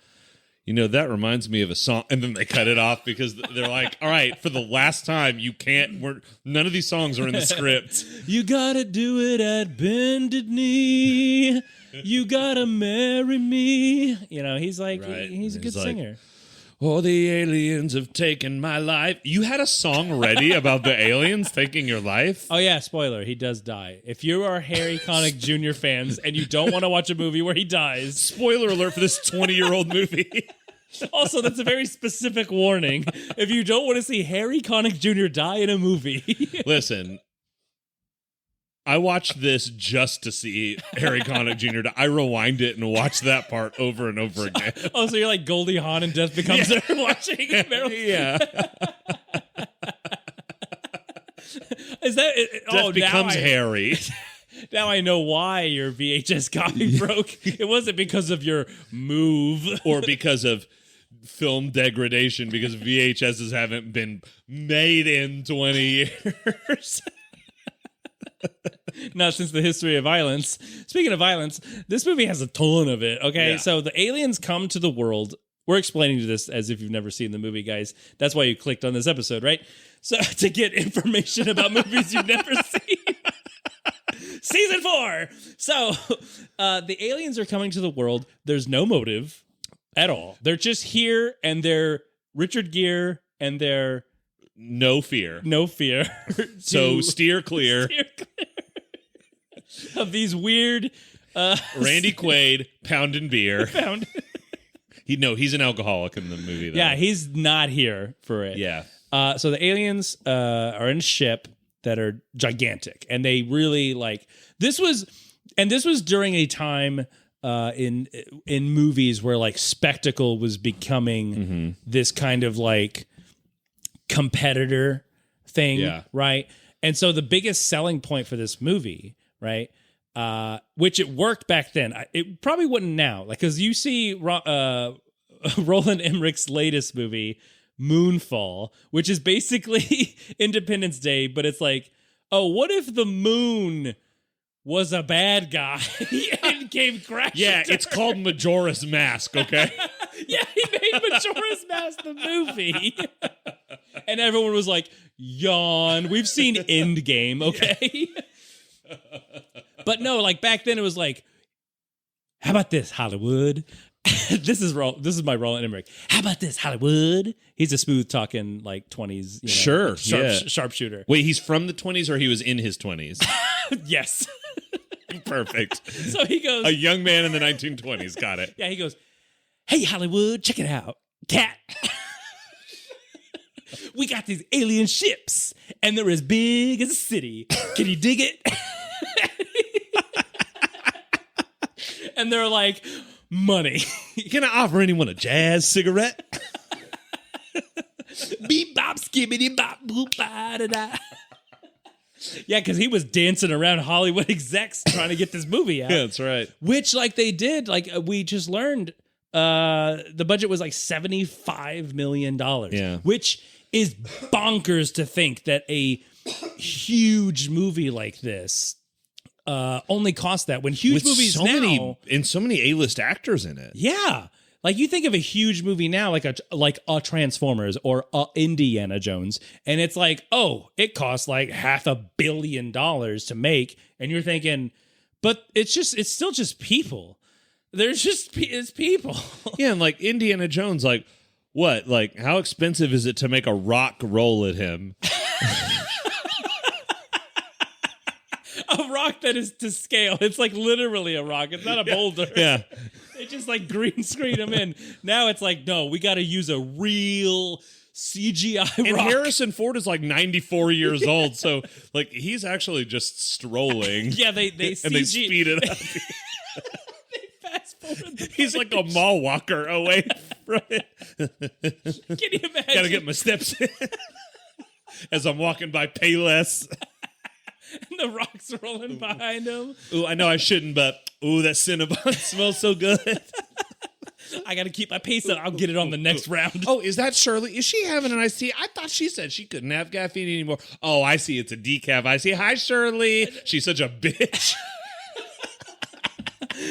That reminds me of a song. And then they cut it off because they're like, all right, for the last time, you can't, none of these songs are in the script. You gotta do it at bended knee. You gotta marry me. He's like, right. He's a good singer. Oh, the aliens have taken my life. You had a song ready about the aliens taking your life? Oh, yeah, spoiler. He does die. If you are Harry Connick Jr. fans and you don't want to watch a movie where he dies... Spoiler alert for this 20-year-old movie. Also, that's a very specific warning. If you don't want to see Harry Connick Jr. die in a movie... Listen... I watched this just to see Harry Connick Jr. I rewind it and watch that part over and over again. Oh, so you're like Goldie Hawn and Death Becomes Her watching Meryl? Yeah. Is that... Death Becomes Harry. Now I know why your VHS copy broke. It wasn't because of your move. Or because of film degradation, because VHSs haven't been made in 20 years. Not since the history of violence. Speaking of violence, this movie has a ton of it, okay? Yeah. So the aliens come to the world. We're explaining this as if you've never seen the movie, guys. That's why you clicked on this episode, right? So to get information about movies you've never seen. Season 4! So the aliens are coming to the world. There's no motive at all. They're just here, and they're Richard Gere, and they're... No fear. No fear. So steer clear. Of these weird... Randy Quaid, pounding beer. He's an alcoholic in the movie, though. Yeah, he's not here for it. Yeah. So the aliens are in a ship that are gigantic. And they really, like... This was during a time... in movies where like spectacle was becoming this kind of like competitor thing, right? And so the biggest selling point for this movie, right, which it worked back then, it probably wouldn't now, like because you see Roland Emmerich's latest movie, Moonfall, which is basically Independence Day, but it's like, oh, what if the moon was a bad guy and came crashing? Yeah, it's called Majora's Mask, okay? Yeah, he made Majora's Mask the movie. And everyone was like, yawn. We've seen Endgame, okay? Yeah. But no, like back then it was like, how about this, Hollywood? This is my Roland Emmerich. How about this, Hollywood? He's a smooth talking like 20s, sure, sharpshooter. Wait, he's from the 20s or he was in his 20s? Yes. Perfect. So he goes, a young man in the 1920s. Got it. Yeah, he goes, hey, Hollywood, check it out. Cat. We got these alien ships, and they're as big as a city. Can you dig it? And they're like, money. Can I offer anyone a jazz cigarette? Beep, bop, skibbity, bop, boop, ba, da, da. Yeah, because he was dancing around Hollywood execs trying to get this movie out. Yeah, that's right. Which, like, they did. Like, we just learned the budget was like $75 million. Yeah. Which is bonkers to think that a huge movie like this only cost that. When huge movies so many A-list actors in it. Yeah. Like you think of a huge movie now, like a Transformers or a Indiana Jones, and it's like, oh, it costs like $500 million to make, and you're thinking, but it's still just people. It's people. Yeah, and like Indiana Jones, like what? Like how expensive is it to make a rock roll at him? A rock that is to scale. It's like literally a rock. It's not a boulder. Yeah. They just like green screen them in. Now it's like, no, we got to use a real CGI and rock. Harrison Ford is like 94 years old, so like he's actually just strolling. Yeah, they and they speed it up. They fast forward. He's like a mall walker away from it. Can you imagine? Gotta get my steps in as I'm walking by Payless. And the rock's rolling behind him. Ooh, I know I shouldn't, but ooh, that Cinnabon smells so good. I got to keep my pace up. I'll get it on the next round. Oh, is that Shirley? Is she having an iced tea? I thought she said she couldn't have caffeine anymore. Oh, I see. It's a decaf. I see. Hi, Shirley. She's such a bitch.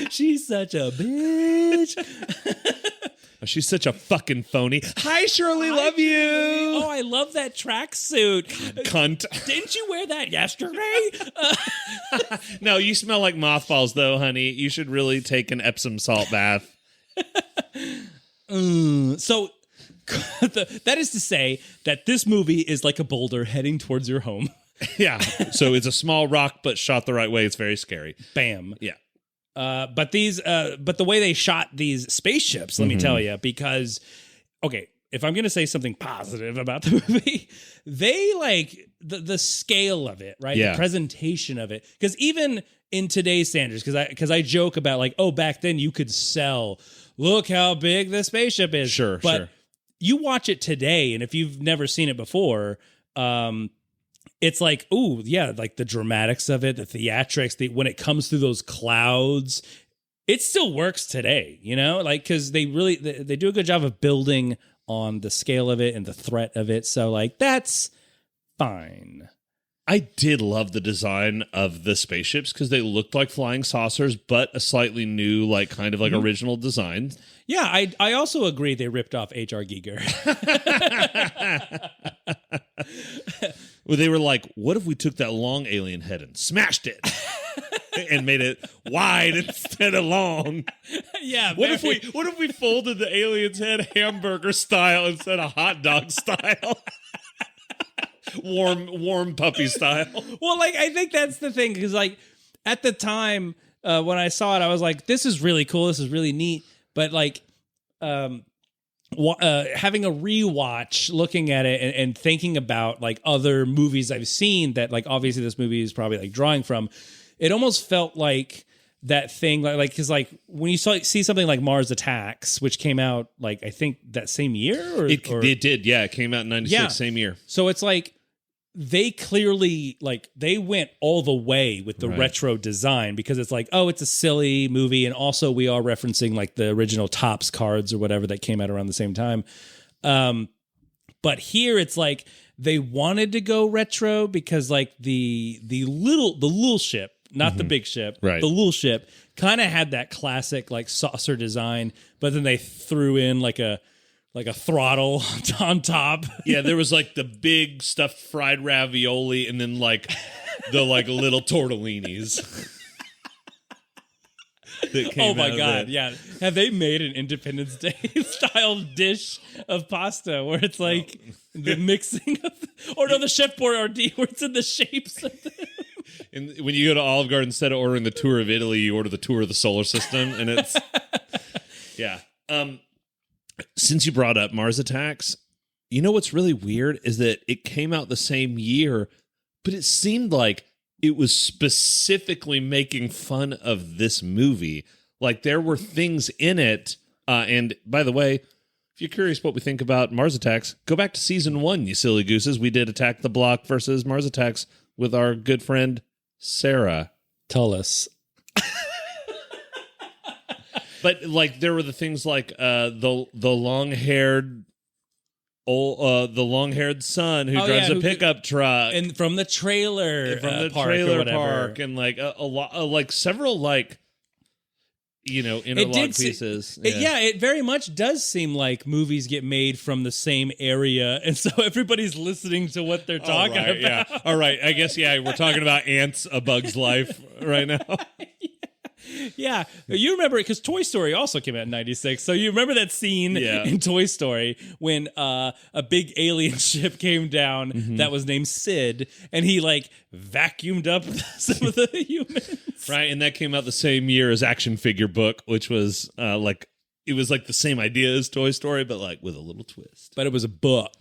She's such a bitch. She's such a fucking phony. Hi, Shirley. Love you. Oh, I love that tracksuit. Cunt. Didn't you wear that yesterday? No, you smell like mothballs, though, honey. You should really take an Epsom salt bath. So that is to say that this movie is like a boulder heading towards your home. Yeah. So it's a small rock, but shot the right way. It's very scary. Bam. Yeah. But the way they shot these spaceships, let me tell you, because, okay, if I'm going to say something positive about the movie, they like the scale of it, right? Yeah. The presentation of it. Because even in today's standards, because I joke about like, oh, back then you could sell, look how big the spaceship is. Sure, but sure. You watch it today, and if you've never seen it before, it's like, ooh, yeah, like the dramatics of it, the theatrics, when it comes through those clouds, it still works today, you know, like, because they do a good job of building on the scale of it and the threat of it. So, like, that's fine. I did love the design of the spaceships because they looked like flying saucers, but a slightly new, like, kind of like original design. Yeah, I also agree they ripped off H.R. Giger. Well, they were like, what if we took that long alien head and smashed it and made it wide instead of long? Yeah. What if we folded the alien's head hamburger style instead of hot dog style? warm puppy style. Well, like, I think that's the thing, because like at the time when I saw it, I was like, this is really cool. This is really neat. But like, having a rewatch, looking at it and thinking about like other movies I've seen that, like, obviously this movie is probably like drawing from, it almost felt like that thing, like, because like when you see something like Mars Attacks, which came out like, I think that same year, It did, yeah. It came out in 96, Yeah. same year. So it's like, they clearly, like, they went all the way with the retro design, because it's like, oh, it's a silly movie, and also we are referencing like the original Topps cards or whatever that came out around the same time. But here it's like they wanted to go retro because like the little ship, not the big ship, Right. the little ship kind of had that classic like saucer design, but then they threw in like a throttle on top. Yeah, there was like the big stuffed fried ravioli and then like the like little tortellinis. Oh my God, yeah. Have they made an Independence Day style dish of pasta where it's like the mixing of, or no, the Chef Boyardee where it's in the shapes of the... And when you go to Olive Garden, instead of ordering the tour of Italy, you order the tour of the solar system, and it's... Yeah. Since you brought up Mars Attacks, you know what's really weird is that it came out the same year, but it seemed like it was specifically making fun of this movie. Like, there were things in it. And by the way, if you're curious what we think about Mars Attacks, go back to season 1, you silly gooses. We did Attack the Block versus Mars Attacks with our good friend Sarah. Tullis. But like, there were the things like the long-haired son who drives a pickup truck, and from the trailer park trailer park, and like a lot, like several like interlock pieces. It very much does seem like movies get made from the same area, and so everybody's listening to what they're talking about. Yeah. All right, I guess, we're talking about Ants, A Bug's Life right now. Yeah, you remember it because Toy Story also came out in '96. So you remember that scene in Toy Story when a big alien ship came down that was named Sid, and he like vacuumed up some of the humans. Right, and that came out the same year as Action Figure Book, which was it was like the same idea as Toy Story, but like with a little twist. But it was a book.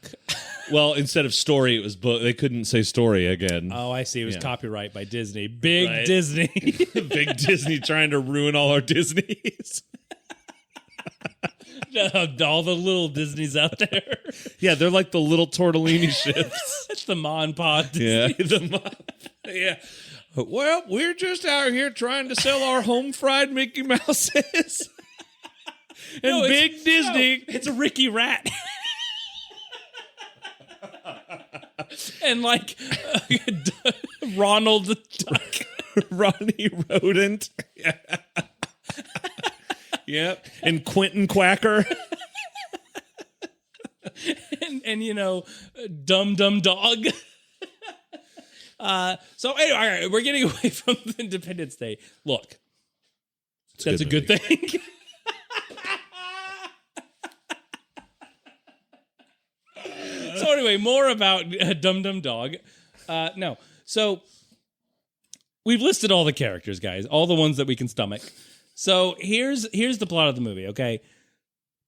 Well, instead of story, it was book. They couldn't say story again. Oh, I see. It was copyright by Disney. Big Disney. Big Disney trying to ruin all our Disneys. All the little Disneys out there. Yeah, they're like the little tortellini ships. It's the Mon Pa Disney. Yeah. Well, we're just out here trying to sell our home fried Mickey Mouses. And Big Disney. No, it's a Ricky Rat. And like Ronald the Duck. Ronnie Rodent. Yeah. Yep. And Quentin Quacker. and Dum Dum Dog. So anyway, all right, we're getting away from Independence Day. Look, that's a good thing. So anyway, more about Dum Dum Dog. No, so we've listed all the characters, guys, all the ones that we can stomach. So here's the plot of the movie. Okay,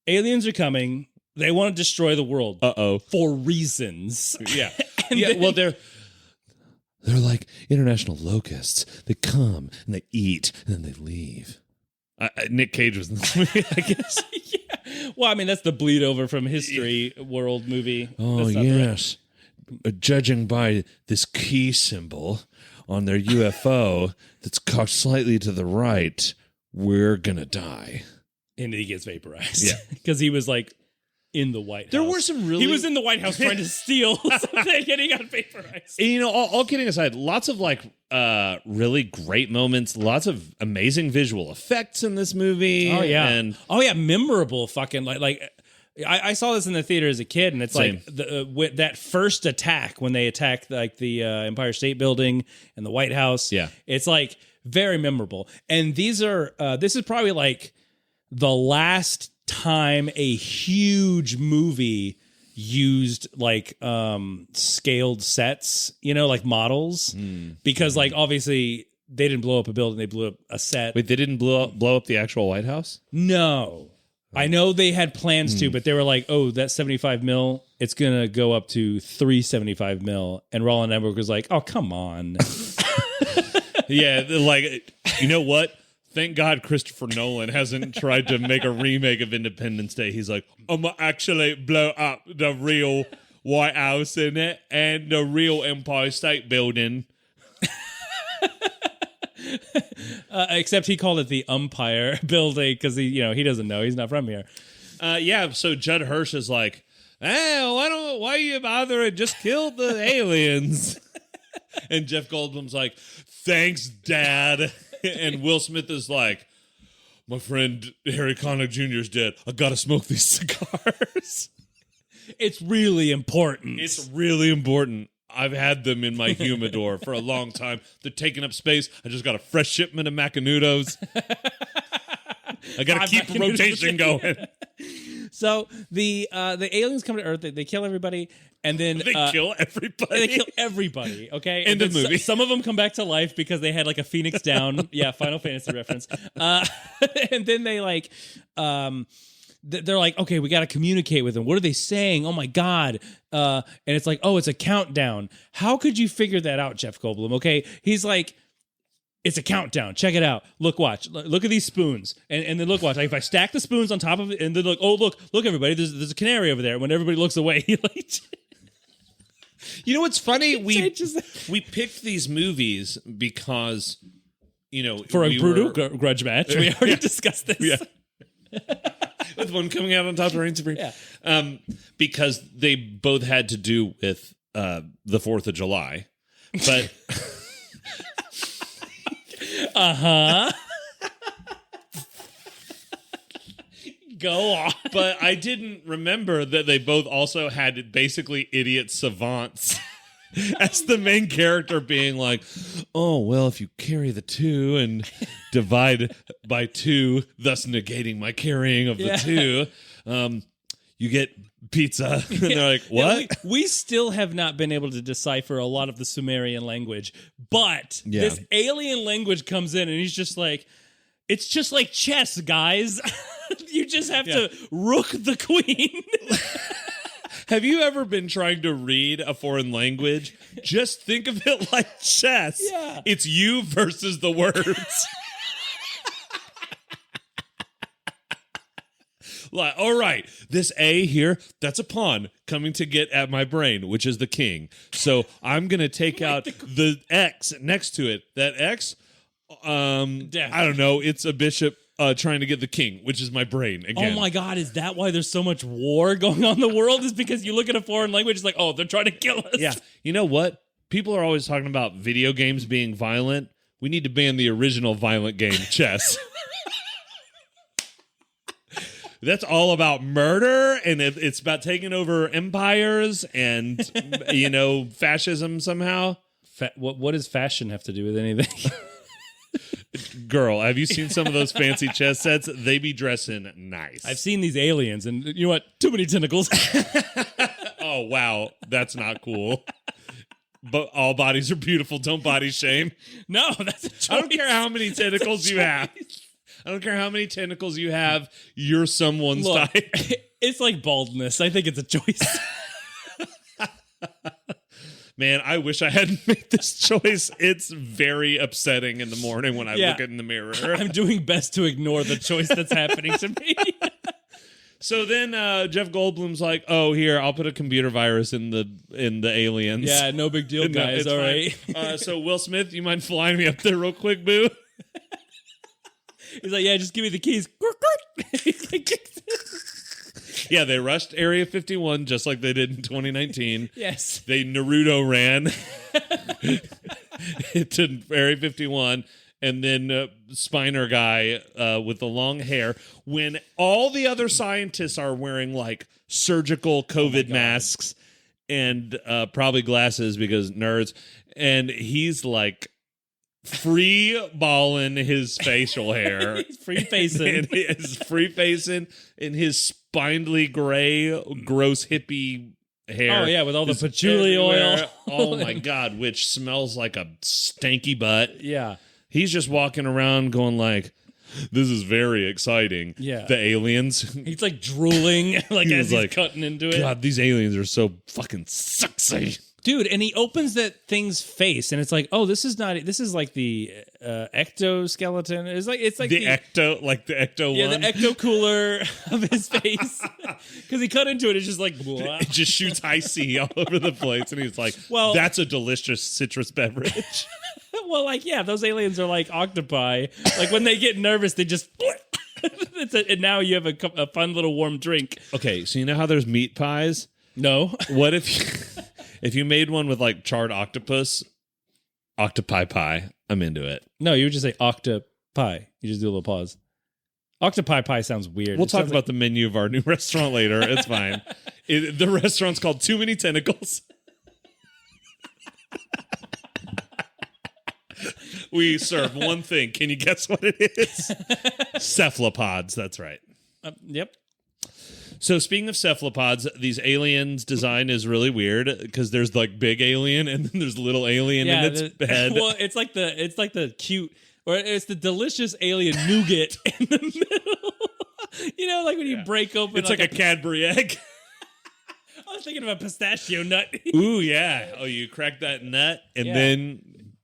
aliens are coming. They want to destroy the world. For reasons. Yeah. Well, they're like international locusts. They come and they eat and then they leave. Nick Cage was in this movie, I guess. Yeah. Well, I mean, that's the bleed over from History World movie. Oh, yes. Judging by this key symbol on their UFO that's cocked slightly to the right, we're going to die. And he gets vaporized. Yeah. Because he was like in the White House. There were some really... He was in the White House trying to steal something and he got vaporized. And, all kidding aside, lots of like really great moments, lots of amazing visual effects in this movie. Oh, yeah. Memorable fucking like I saw this in the theater as a kid, and it's Same. like with that first attack when they attack like the Empire State Building and the White House. Yeah. It's like very memorable. And these are this is probably like the last time a huge movie used like scaled sets, like models, because like obviously they didn't blow up a building, they blew up a set. Wait, they didn't blow up the actual White House? No. I know they had plans to, but they were like, oh, that 75 mil, it's going to go up to 375 mil. And Roland Emmerich was like, oh, come on. Yeah, like, you know what? Thank God Christopher Nolan hasn't tried to make a remake of Independence Day. He's like, I'm going to actually blow up the real White House in it and the real Empire State Building. Except he called it the Umpire Building because he doesn't know. He's not from here. So Judd Hirsch is like, why you bother? Just kill the aliens. And Jeff Goldblum's like, thanks, Dad. And Will Smith is like, my friend Harry Connick Jr. is dead. I gotta smoke these cigars. It's really important. It's really important. I've had them in my humidor for a long time. They're taking up space. I just got a fresh shipment of Macanudos. I gotta keep the rotation going. So the aliens come to Earth. They kill everybody, and then they kill everybody. They kill everybody. Okay, In the movie, some of them come back to life because they had like a Phoenix Down. Yeah, Final Fantasy reference. And then they like, they're like, okay, we got to communicate with them. What are they saying? Oh my god! And it's like, oh, it's a countdown. How could you figure that out, Jeff Goldblum? Okay, he's like, it's a countdown. Check it out. Look, watch. Look at these spoons. And then look, watch. Like if I stack the spoons on top of it, and then look, oh, look, everybody. There's a canary over there. When everybody looks away, he like... You know what's funny? We picked these movies because, for a brutal grudge match. We already discussed this. Yeah. With one coming out on top of Reign Supreme. Yeah. Because they both had to do with the 4th of July. But... Go on. But I didn't remember that they both also had basically idiot savants as the main character, being like, oh, well, if you carry the 2 and divide by 2, thus negating my carrying of the 2, you get pizza. And they're like, what? Yeah, we still have not been able to decipher a lot of the Sumerian language, but this alien language comes in and he's just like, it's just like chess, guys. You just have to rook the queen. Have you ever been trying to read a foreign language? Just think of it like chess. Yeah. It's you versus the words. Like, all right, this A here, that's a pawn coming to get at my brain, which is the king. So I'm going to take out the X next to it. That X, I don't know, it's a bishop trying to get the king, which is my brain again. Oh my God, is that why there's so much war going on in the world? Is because you look at a foreign language, it's like, oh, they're trying to kill us. Yeah. You know what? People are always talking about video games being violent. We need to ban the original violent game, chess. That's all about murder, and it's about taking over empires and, fascism somehow. What does fashion have to do with anything? Girl, have you seen some of those fancy chess sets? They be dressing nice. I've seen these aliens, and you know what? Too many tentacles. Oh, wow. That's not cool. But all bodies are beautiful. Don't body shame. No, that's a choice. I don't care how many tentacles you have. I don't care how many tentacles you have. You're someone's type. It's like baldness. I think it's a choice. Man, I wish I hadn't made this choice. It's very upsetting in the morning when I look in the mirror. I'm doing best to ignore the choice that's happening to me. So then Jeff Goldblum's like, "Oh, here, I'll put a computer virus in the aliens." Yeah, no big deal, guys. All right. So Will Smith, you mind flying me up there real quick, boo? He's like, yeah, just give me the keys. He's like, yeah, they rushed Area 51 just like they did in 2019. Yes. They Naruto ran to Area 51, and then Spiner guy with the long hair, when all the other scientists are wearing like surgical COVID masks and probably glasses because nerds, and he's like free balling his facial hair. He's free facing. He's free facing in his spindly gray, gross hippie hair. Oh, yeah, with all the patchouli oil. Oh, my God, which smells like a stanky butt. Yeah. He's just walking around going like, this is very exciting. Yeah. The aliens. He's like drooling like as he's like, cutting into it. God, these aliens are so fucking sexy. Dude, and he opens that thing's face, and it's like, oh, this is like the ectoskeleton. It's like the ecto one. Yeah, the ecto cooler of his face. Because he cut into it, it's just like, blah. It just shoots high C all over the place, and he's like, well, that's a delicious citrus beverage. Well, like, yeah, those aliens are like octopi. Like, when they get nervous, they just... and now you have a fun little warm drink. Okay, so you know how there's meat pies? No. What if you made one with like charred octopus, octopi pie? I'm into it. No, you would just say octopi. You just do a little pause. Octopi pie sounds weird. We'll talk about the menu of our new restaurant later. It's fine. The restaurant's called Too Many Tentacles. We serve one thing. Can you guess what it is? Cephalopods. That's right. Yep. So speaking of cephalopods, these aliens' design is really weird because there's like big alien and then there's little alien in its head. Well, it's like the cute, or it's the delicious alien nougat in the middle. You know, like when you break open. It's like a Cadbury egg. I was thinking of a pistachio nut. Ooh, yeah. Oh, you crack that nut and then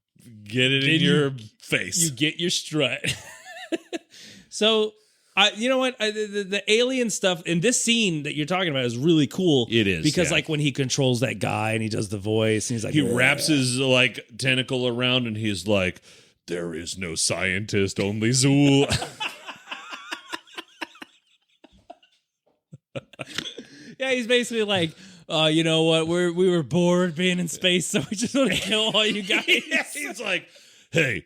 get it in your face. You get your strut. So... you know what? The alien stuff in this scene that you're talking about is really cool. It is. Because like when he controls that guy and he does the voice and he's like... He wraps his like tentacle around and he's like, there is no scientist, only Zool. Yeah, he's basically like, you know what? We were bored being in space, so we just want to kill all you guys. Yeah, he's like, hey...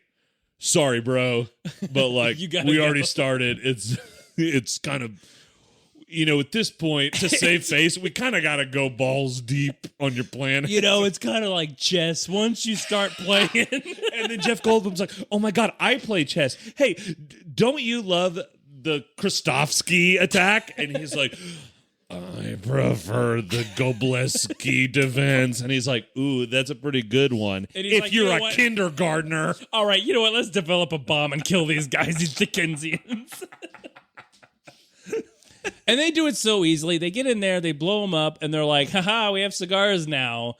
Sorry, bro, but like we already started. It's kind of at this point, to save face, we kind of got to go balls deep on your plan. It's kind of like chess. Once you start playing. And then Jeff Goldblum's like, oh my God, I play chess. Hey, don't you love the Krostofsky attack? And he's like, I prefer the Gobleski defense. And he's like, ooh, that's a pretty good one. If like, you're a kindergartner. All right, you know what? Let's develop a bomb and kill these guys, these Dickensians. And they do it so easily. They get in there, they blow them up, and they're like, haha, we have cigars now.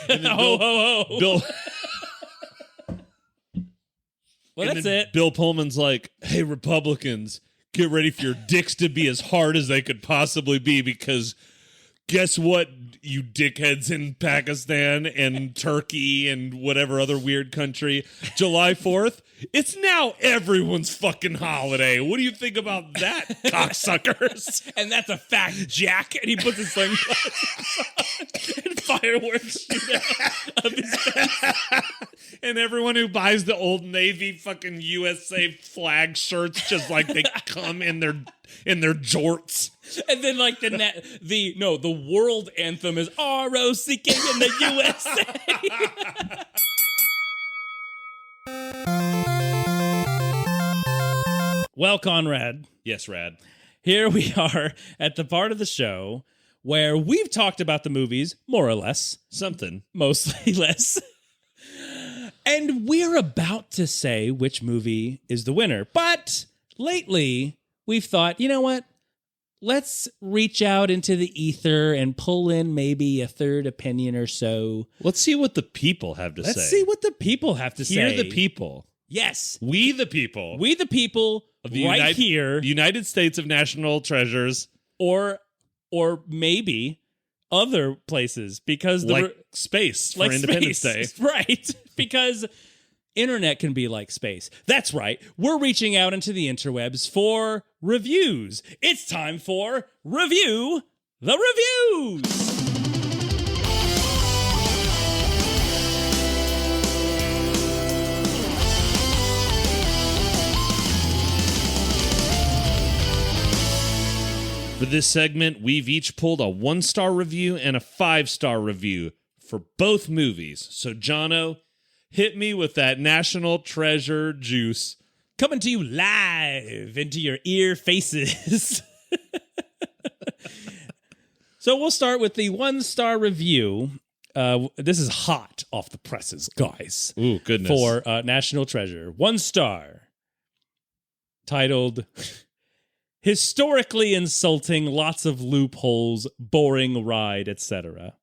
And then Bill, well, that's it. Bill Pullman's like, hey, Republicans, get ready for your dicks to be as hard as they could possibly be, because guess what, you dickheads in Pakistan and Turkey and whatever other weird country, July 4th, it's now everyone's fucking holiday. What do you think about that, cocksuckers? And that's a fact, Jack. And he puts his sunglasses on and fireworks shoot out of his face. And everyone who buys the Old Navy fucking USA flag shirts just like they come in their jorts. And then like the world anthem is R-O-C-K in the USA. Well, Conrad. Yes, Rad. Here we are at the part of the show where we've talked about the movies, more or less. Something. Mostly less. And we're about to say which movie is the winner. But lately, we've thought, you know what? Let's reach out into the ether and pull in maybe a third opinion or so. Let's see what the people have to say. Let's see what the people have to say. Hear the people. Yes. We the people. We the people of the here. United States of National Treasures. Or maybe other places, because space for Independence Day. Right. Because internet can be like space. That's right. We're reaching out into the interwebs for reviews. It's time for Review the Reviews. For this segment, we've each pulled a 1-star review and a 5-star review for both movies. So, Jono, hit me with that National Treasure juice. Coming to you live into your ear faces. So we'll start with the 1-star review. This is hot off the presses, guys. Ooh, goodness. For National Treasure. 1 star. Titled... Historically insulting, lots of loopholes, boring ride, etc.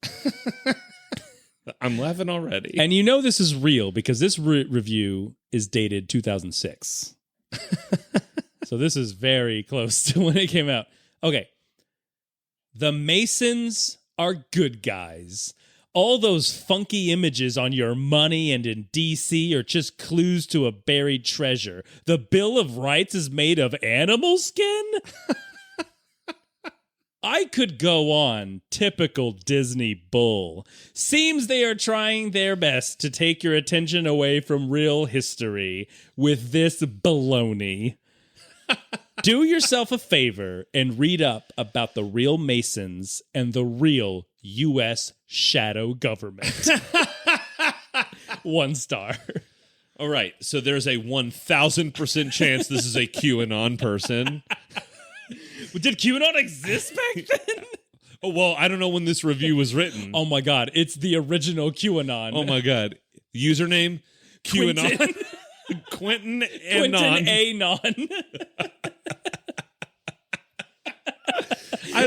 I'm laughing already. And you know this is real because this review is dated 2006. So this is very close to when it came out. Okay. The Masons are good guys. All those funky images on your money and in DC are just clues to a buried treasure. The Bill of Rights is made of animal skin? I could go on. Typical Disney bull. Seems they are trying their best to take your attention away from real history with this baloney. Do yourself a favor and read up about the real Masons and the real U.S. shadow government. 1 star. All right, so there's a 1,000% chance this is a QAnon person. Did QAnon exist back then? Oh, well, I don't know when this review was written. Oh my God, it's the original QAnon. Oh my God. Username? QAnon. Quentin Anon. I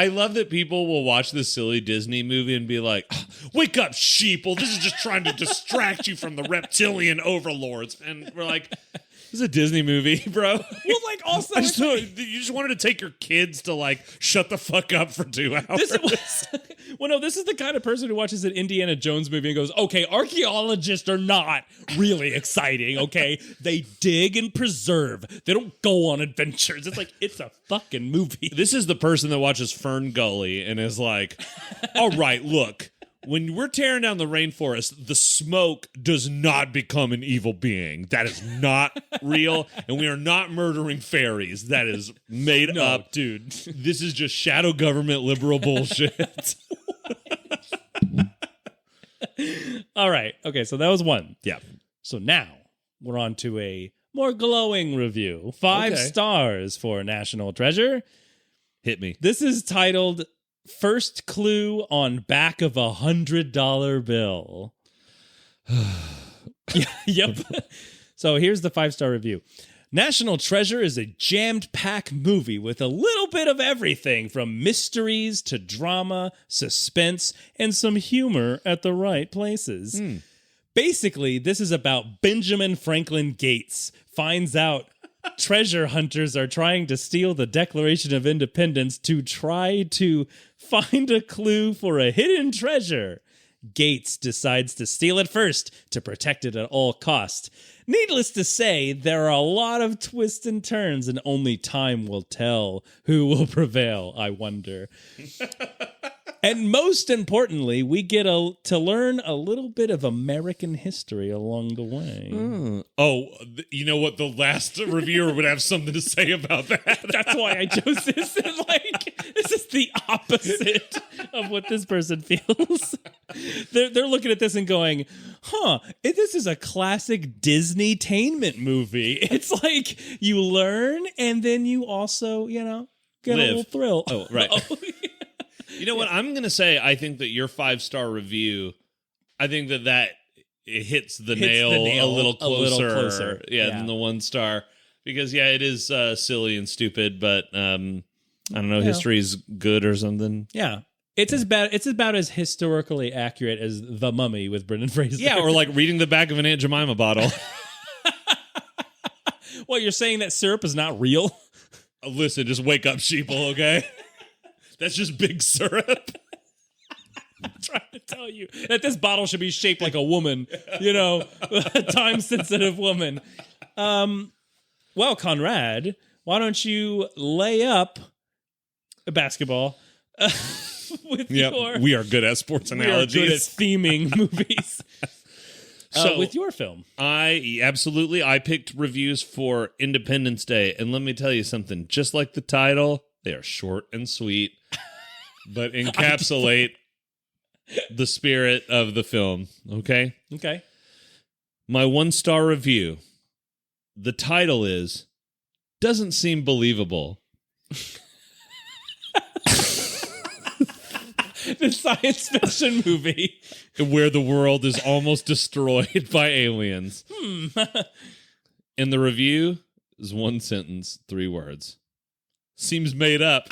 love that people will watch this silly Disney movie and be like, wake up, sheeple. This is just trying to distract you from the reptilian overlords. And we're like, this is a Disney movie, bro. Well, like, also... you just wanted to take your kids to, like, shut the fuck up for 2 hours. This is the kind of person who watches an Indiana Jones movie and goes, okay, archaeologists are not really exciting, okay? They dig and preserve. They don't go on adventures. It's like, it's a fucking movie. This is the person that watches Fern Gully and is like, all right, look, when we're tearing down the rainforest, the smoke does not become an evil being. That is not real, and we are not murdering fairies. That is made up. Dude. This is just shadow government liberal bullshit. All right. Okay, so that was one. Yeah. So now we're on to a more glowing review. 5 stars for National Treasure. Hit me. This is titled First Clue on Back of $100 Bill. Yep. So here's the 5-star review. National Treasure is a jammed-packed movie with a little bit of everything from mysteries to drama, suspense, and some humor at the right places. Basically, this is about Benjamin Franklin Gates finds out treasure hunters are trying to steal the Declaration of Independence to try to find a clue for a hidden treasure. Gates decides to steal it first to protect it at all costs. Needless to say, there are a lot of twists and turns, and only time will tell who will prevail, I wonder. And most importantly, we get to learn a little bit of American history along the way. You know what? The last reviewer would have something to say about that. That's why I chose this. This is the opposite of what this person feels. They're looking at this and going, this is a classic Disney-tainment movie. It's like you learn and then you also, get a little thrill. Oh, right. You know what? I'm going to say I think that your 5-star review, I think that it hits the nail a little closer. Than the 1 star. Because, it is silly and stupid, but I don't know, history's good or something. Yeah. It's about as historically accurate as The Mummy with Brendan Fraser. Yeah, or like reading the back of an Aunt Jemima bottle. What, you're saying that syrup is not real? Listen, just wake up, sheeple, okay? That's just big syrup. I'm trying to tell you that this bottle should be shaped like a woman, a time-sensitive woman. Well, Conrad, why don't you lay up a basketball with we are good at sports analogies. We are good at theming movies. So with your film. I picked reviews for Independence Day, and let me tell you something. Just like the title, they are short and sweet, but encapsulate the spirit of the film. Okay? Okay. My 1-star review. The title is Doesn't Seem Believable. The science fiction movie where the world is almost destroyed by aliens. And the review is 1 sentence, 3 words. Seems made up.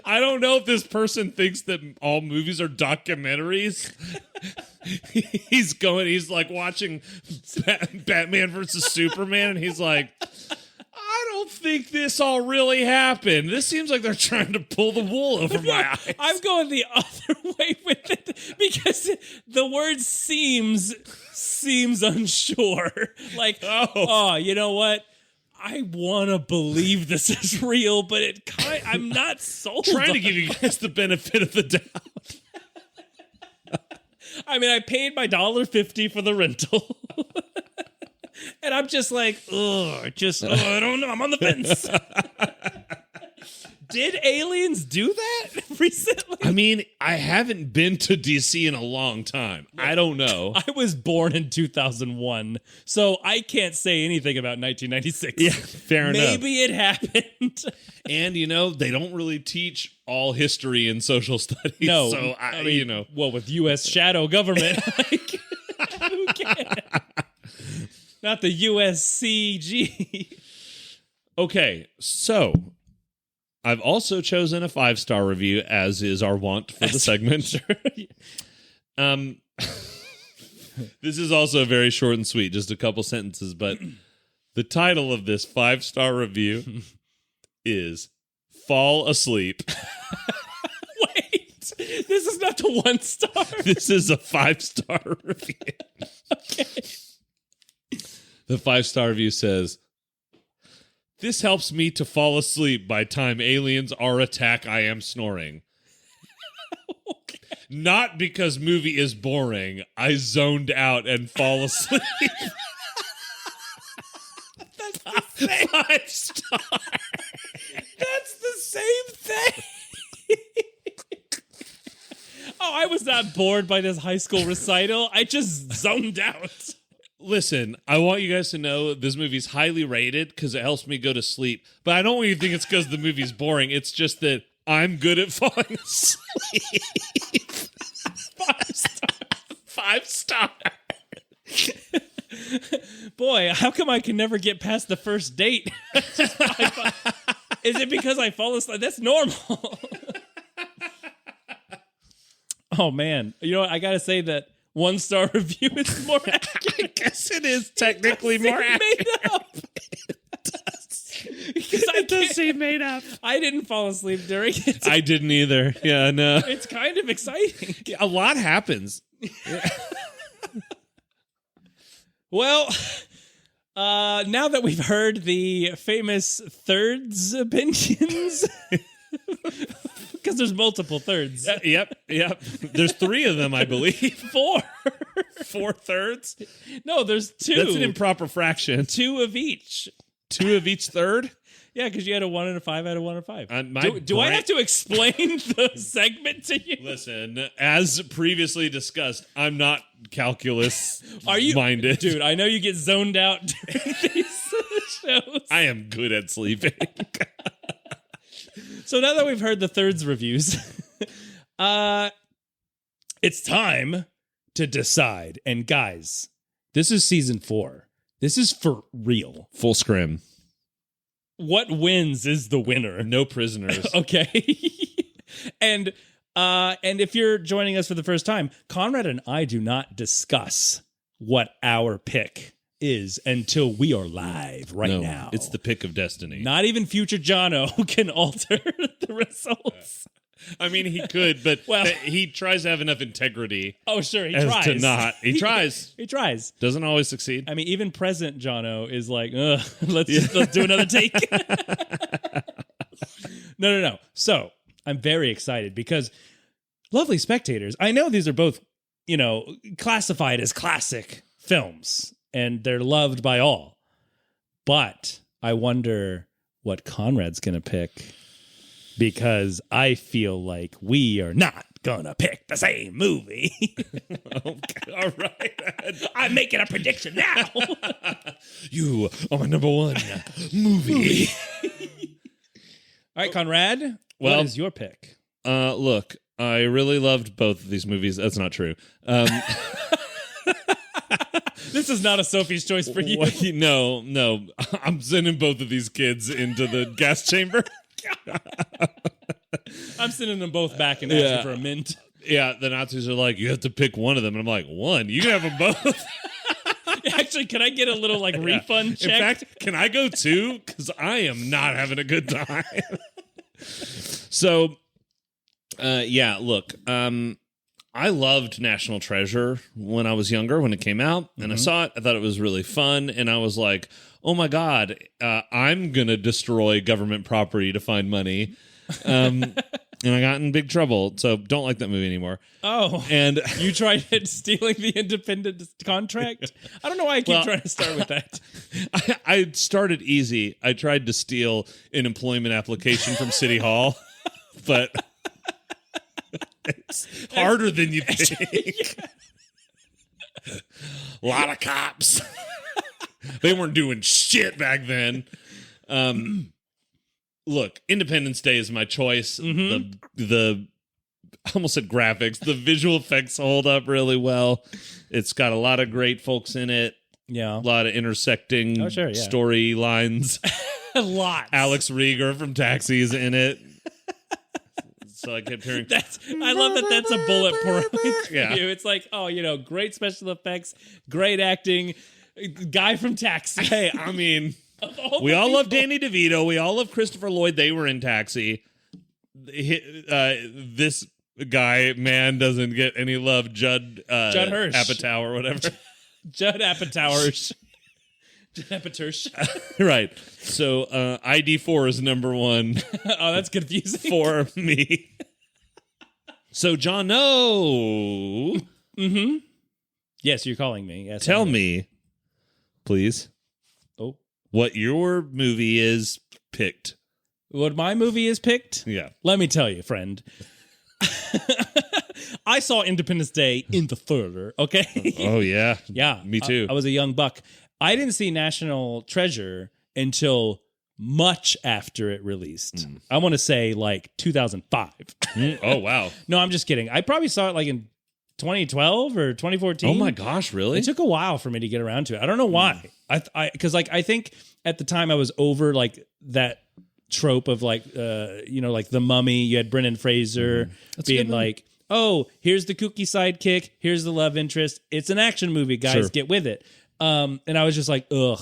I don't know if this person thinks that all movies are documentaries. He's like watching Batman versus Superman, and he's like, I don't think this all really happened. This seems like they're trying to pull the wool over my eyes. I'm going the other way with it because the word seems unsure. Like, you know what? I want to believe this is real, but I'm not sold. Trying to give you guys the benefit of the doubt. I mean, I paid my $1.50 for the rental. And I'm just like, I don't know. I'm on the fence. Did aliens do that recently? I mean, I haven't been to DC in a long time. I don't know. I was born in 2001, so I can't say anything about 1996. Yeah, fair enough. Maybe it happened. And, they don't really teach all history in social studies. No. So, I mean, well, with U.S. shadow government, who can? Not the USCG. Okay, so I've also chosen a 5-star review, as is our wont for the segment. This is also very short and sweet, just a couple sentences, but the title of this 5-star review is Fall Asleep. Wait, this is not the 1 star. This is a 5-star review. Okay. The 5-star review says, this helps me to fall asleep by time aliens are attack I am snoring. not because movie is boring. I zoned out and fall asleep. That's the same. 5 star. That's the same thing. Oh, I was not bored by this high school recital. I just zoned out. Listen, I want you guys to know this movie's highly rated because it helps me go to sleep. But I don't want you to think it's because the movie's boring. It's just that I'm good at falling asleep. 5 star. 5 star. Boy, how come I can never get past the first date? Is it because I fall asleep? That's normal. Oh, man. You know what? I got to say that 1-star review is more accurate. I guess it is technically more accurate. Made up. Because It does seem made up. I didn't fall asleep during it. I didn't either. Yeah, no. It's kind of exciting. A lot happens. Well, now that we've heard the famous thirds opinions, because there's multiple thirds. Yep. There's 3 of them, I believe. 4. 4 thirds? No, there's 2. That's an improper fraction. 2 of each. 2 of each third? Yeah, because you had a 1 and a 5 out of 1 and 5. Do I brain- have to explain the segment to you? Listen, as previously discussed, I'm not calculus Are you minded. Dude, I know you get zoned out during these shows. I am good at sleeping. So now that we've heard the thirds reviews, it's time to decide. And guys, this is season 4. This is for real. Full scrim. What wins is the winner. No prisoners. Okay. And if you're joining us for the first time, Conrad and I do not discuss what our pick is until we are live now. It's the pick of destiny. Not even future Jono can alter the results. I mean, he could, but Well- he tries to have enough integrity Oh, sure, he as tries. to not. He tries. He tries. Doesn't always succeed. I mean, even present Jono is like, let's do another take. No. So I'm very excited because Lovely Spectators, I know these are both, classified as classic films and they're loved by all. But I wonder what Conrad's going to pick because I feel like we are not going to pick the same movie. Okay, all right. I'm making a prediction now. You are my number 1 movie. All right, Conrad, Well- what is your pick? Look, I really loved both of these movies. That's not true. This is not a Sophie's Choice for you. No. I'm sending both of these kids into the gas chamber. I'm sending them both back and asking for a mint. Yeah, the Nazis are like, you have to pick one of them. And I'm like, 1? You can have them both. Actually, can I get a little refund check? In fact, can I go 2? Because I am not having a good time. So, look, I loved National Treasure when I was younger, when it came out, and I saw it. I thought it was really fun, and I was like, oh my God, I'm going to destroy government property to find money. And I got in big trouble, so don't like that movie anymore. Oh, And you tried stealing the independent contract? I don't know why I keep trying to start with that. I started easy. I tried to steal an employment application from City Hall, but it's harder than you think. A lot of cops. They weren't doing shit back then. Look, Independence Day is my choice. The I almost said graphics. The visual effects hold up really well. It's got a lot of great folks in it. Yeah. A lot of intersecting storylines. A lot. Alex Rieger from Taxi is in it. So I kept hearing I love that that's a bullet point. Yeah. It's like, great special effects, great acting, guy from Taxi. Hey, I mean, we all love Danny DeVito. We all love Christopher Lloyd. They were in Taxi. This man doesn't get any love. Judd Hirsch. Apatow or whatever. Judd Apatow. Right. So ID4 is number 1 Oh, that's confusing. for me. So, Jono, Yes, you're calling me. Yes, tell me, please, what your movie is picked. What my movie is picked? Yeah. Let me tell you, friend. I saw Independence Day in the theater, okay? Oh, yeah. Yeah. Me too. I was a young buck. I didn't see National Treasure until much after it released. I want to say like 2005. Oh, wow. No, I'm just kidding. I probably saw it like in 2012 or 2014. Oh, my gosh, really? It took a while for me to get around to it. I don't know why. Because I think at the time I was over like that trope of like like The Mummy. You had Brendan Fraser being like, oh, here's the kooky sidekick, here's the love interest, it's an action movie, guys, get with it. And I was just like, ugh.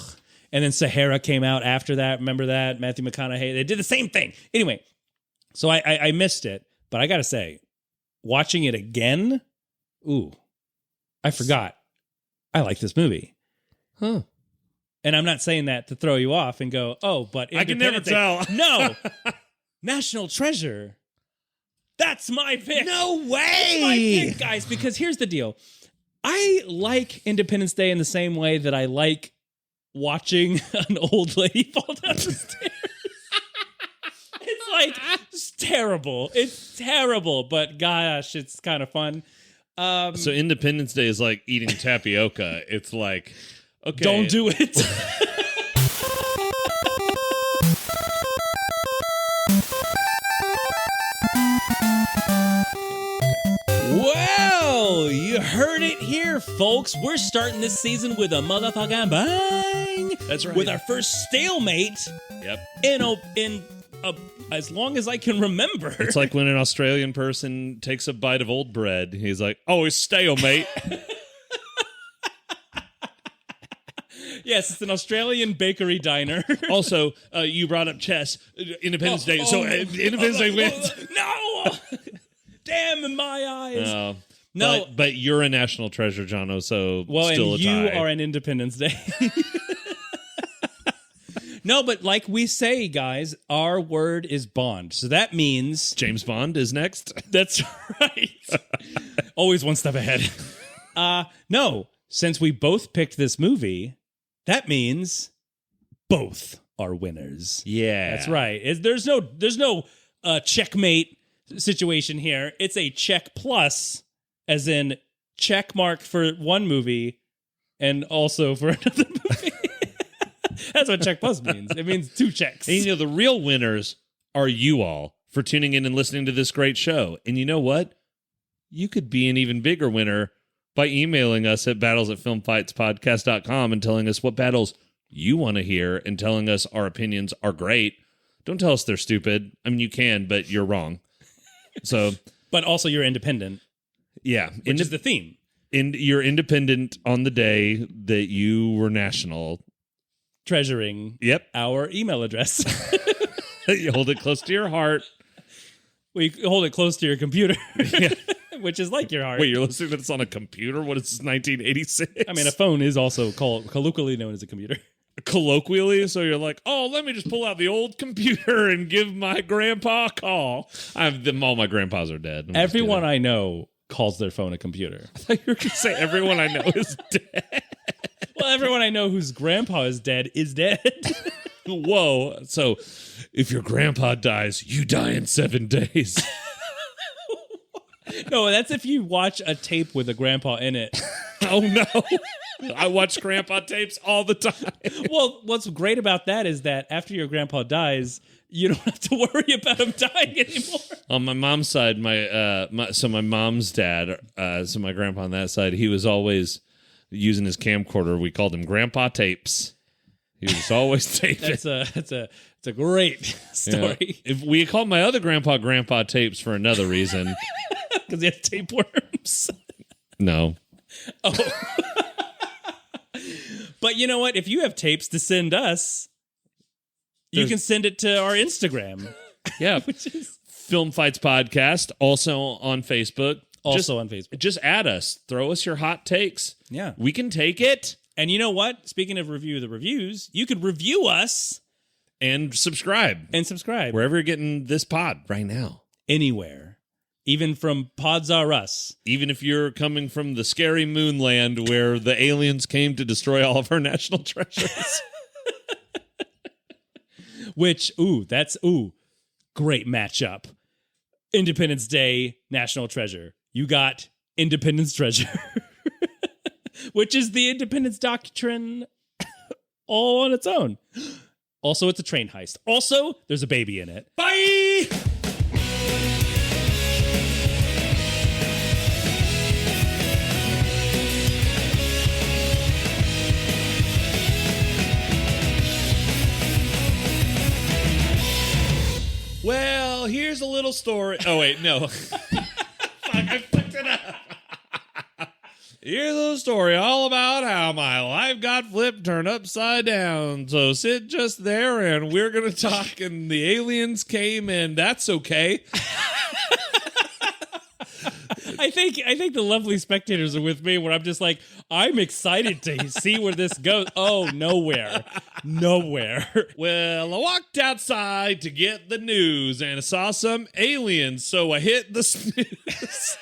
And then Sahara came out after that. Remember that? Matthew McConaughey, they did the same thing. Anyway, so I missed it, but I gotta say, watching it again, I forgot I like this movie. And I'm not saying that to throw you off and go, oh, but I can never tell. No. National Treasure. That's my pick. No way. That's my pick, guys, because here's the deal. I like Independence Day in the same way that I like watching an old lady fall down the stairs. It's terrible. It's terrible, but gosh, it's kind of fun. So Independence Day is like eating tapioca. It's like, okay. Don't do it. Well, you heard it here, folks. We're starting this season with a motherfucking bang. That's right. With our first stalemate. Yep. In as long as I can remember. It's like when an Australian person takes a bite of old bread. He's like, oh, it's stale, mate. Yes, it's an Australian bakery diner. Also, you brought up chess. Independence Day. So Independence Day wins. No! Damn, in my eyes. No. But you're a national treasure, Jono, so still and a tie. you are an Independence Day. No, but like we say, guys, our word is bond. So that means... James Bond is next? That's right. Always one step ahead. No, since we both picked this movie, that means both are winners. Yeah. That's right. There's no checkmate situation here. It's a check plus, as in check mark for one movie and also for another movie. That's what check plus means. It means two checks. And the real winners are you all for tuning in and listening to this great show. And you know what? You could be an even bigger winner by emailing us at battles@filmfightspodcast.com and telling us what battles you want to hear and telling us our opinions are great. Don't tell us they're stupid. I mean, you can, but you're wrong. So, but also you're independent. Yeah. Which is the theme. You're independent on the day that you were national. Treasuring our email address. You hold it close to your heart. We hold it close to your computer, which is like your heart. Wait, you're listening to this on a computer? What is this, 1986? I mean, a phone is also colloquially known as a computer. Colloquially? So you're like, oh, let me just pull out the old computer and give my grandpa a call. All my grandpas are dead. Everyone I know calls their phone a computer. I thought you were going to say everyone I know is dead. Well, everyone I know whose grandpa is dead is dead. Whoa. So if your grandpa dies, you die in 7 days. No, that's if you watch a tape with a grandpa in it. Oh, no. I watch grandpa tapes all the time. Well, what's great about that is that after your grandpa dies, you don't have to worry about him dying anymore. On my mom's side, my mom's dad, so my grandpa on that side, he was always using his camcorder. We called him Grandpa Tapes. He was always taping. That's a great story. Yeah. If we called my other Grandpa Tapes for another reason, because he has tapeworms. No. Oh. But you know what? If you have tapes to send us, you can send it to our Instagram. Yeah. Which is Film Fights Podcast, also on Facebook. On Facebook. Just add us. Throw us your hot takes. Yeah. We can take it. And you know what? Speaking of review the reviews, you could review us. And subscribe. And subscribe. Wherever you're getting this pod right now. Anywhere. even from Pods R Us. Even if you're coming from the scary moonland where the aliens came to destroy all of our national treasures. Which, great matchup. Independence Day, National Treasure. You got Independence Treasure. Which is the independence doctrine all on its own. Also, it's a train heist. Also, there's a baby in it. Bye! Well, here's a little story. Oh, wait, no. Fuck, I fucked it up. Here's a little story all about how my life got flipped, turned upside down. So sit just there and we're going to talk. And the aliens came and that's okay. I think the lovely spectators are with me where I'm just like, I'm excited to see where this goes. Oh, nowhere. Well, I walked outside to get the news and I saw some aliens, so I hit the snooze.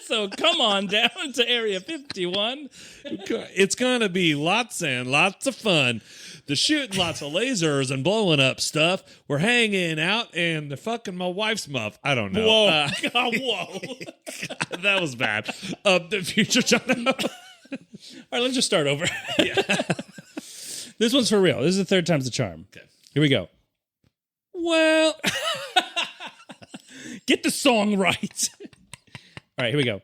So come on down to Area 51. It's going to be lots and lots of fun. They're shooting lots of lasers and blowing up stuff. We're hanging out and they're fucking my wife's muff. I don't know. Whoa. Whoa. God, that was bad. The future Jono. All right, let's just start over. Yeah. This one's for real. This is the third time's the charm. Okay. Here we go. Well, get the song right. All right, here we go.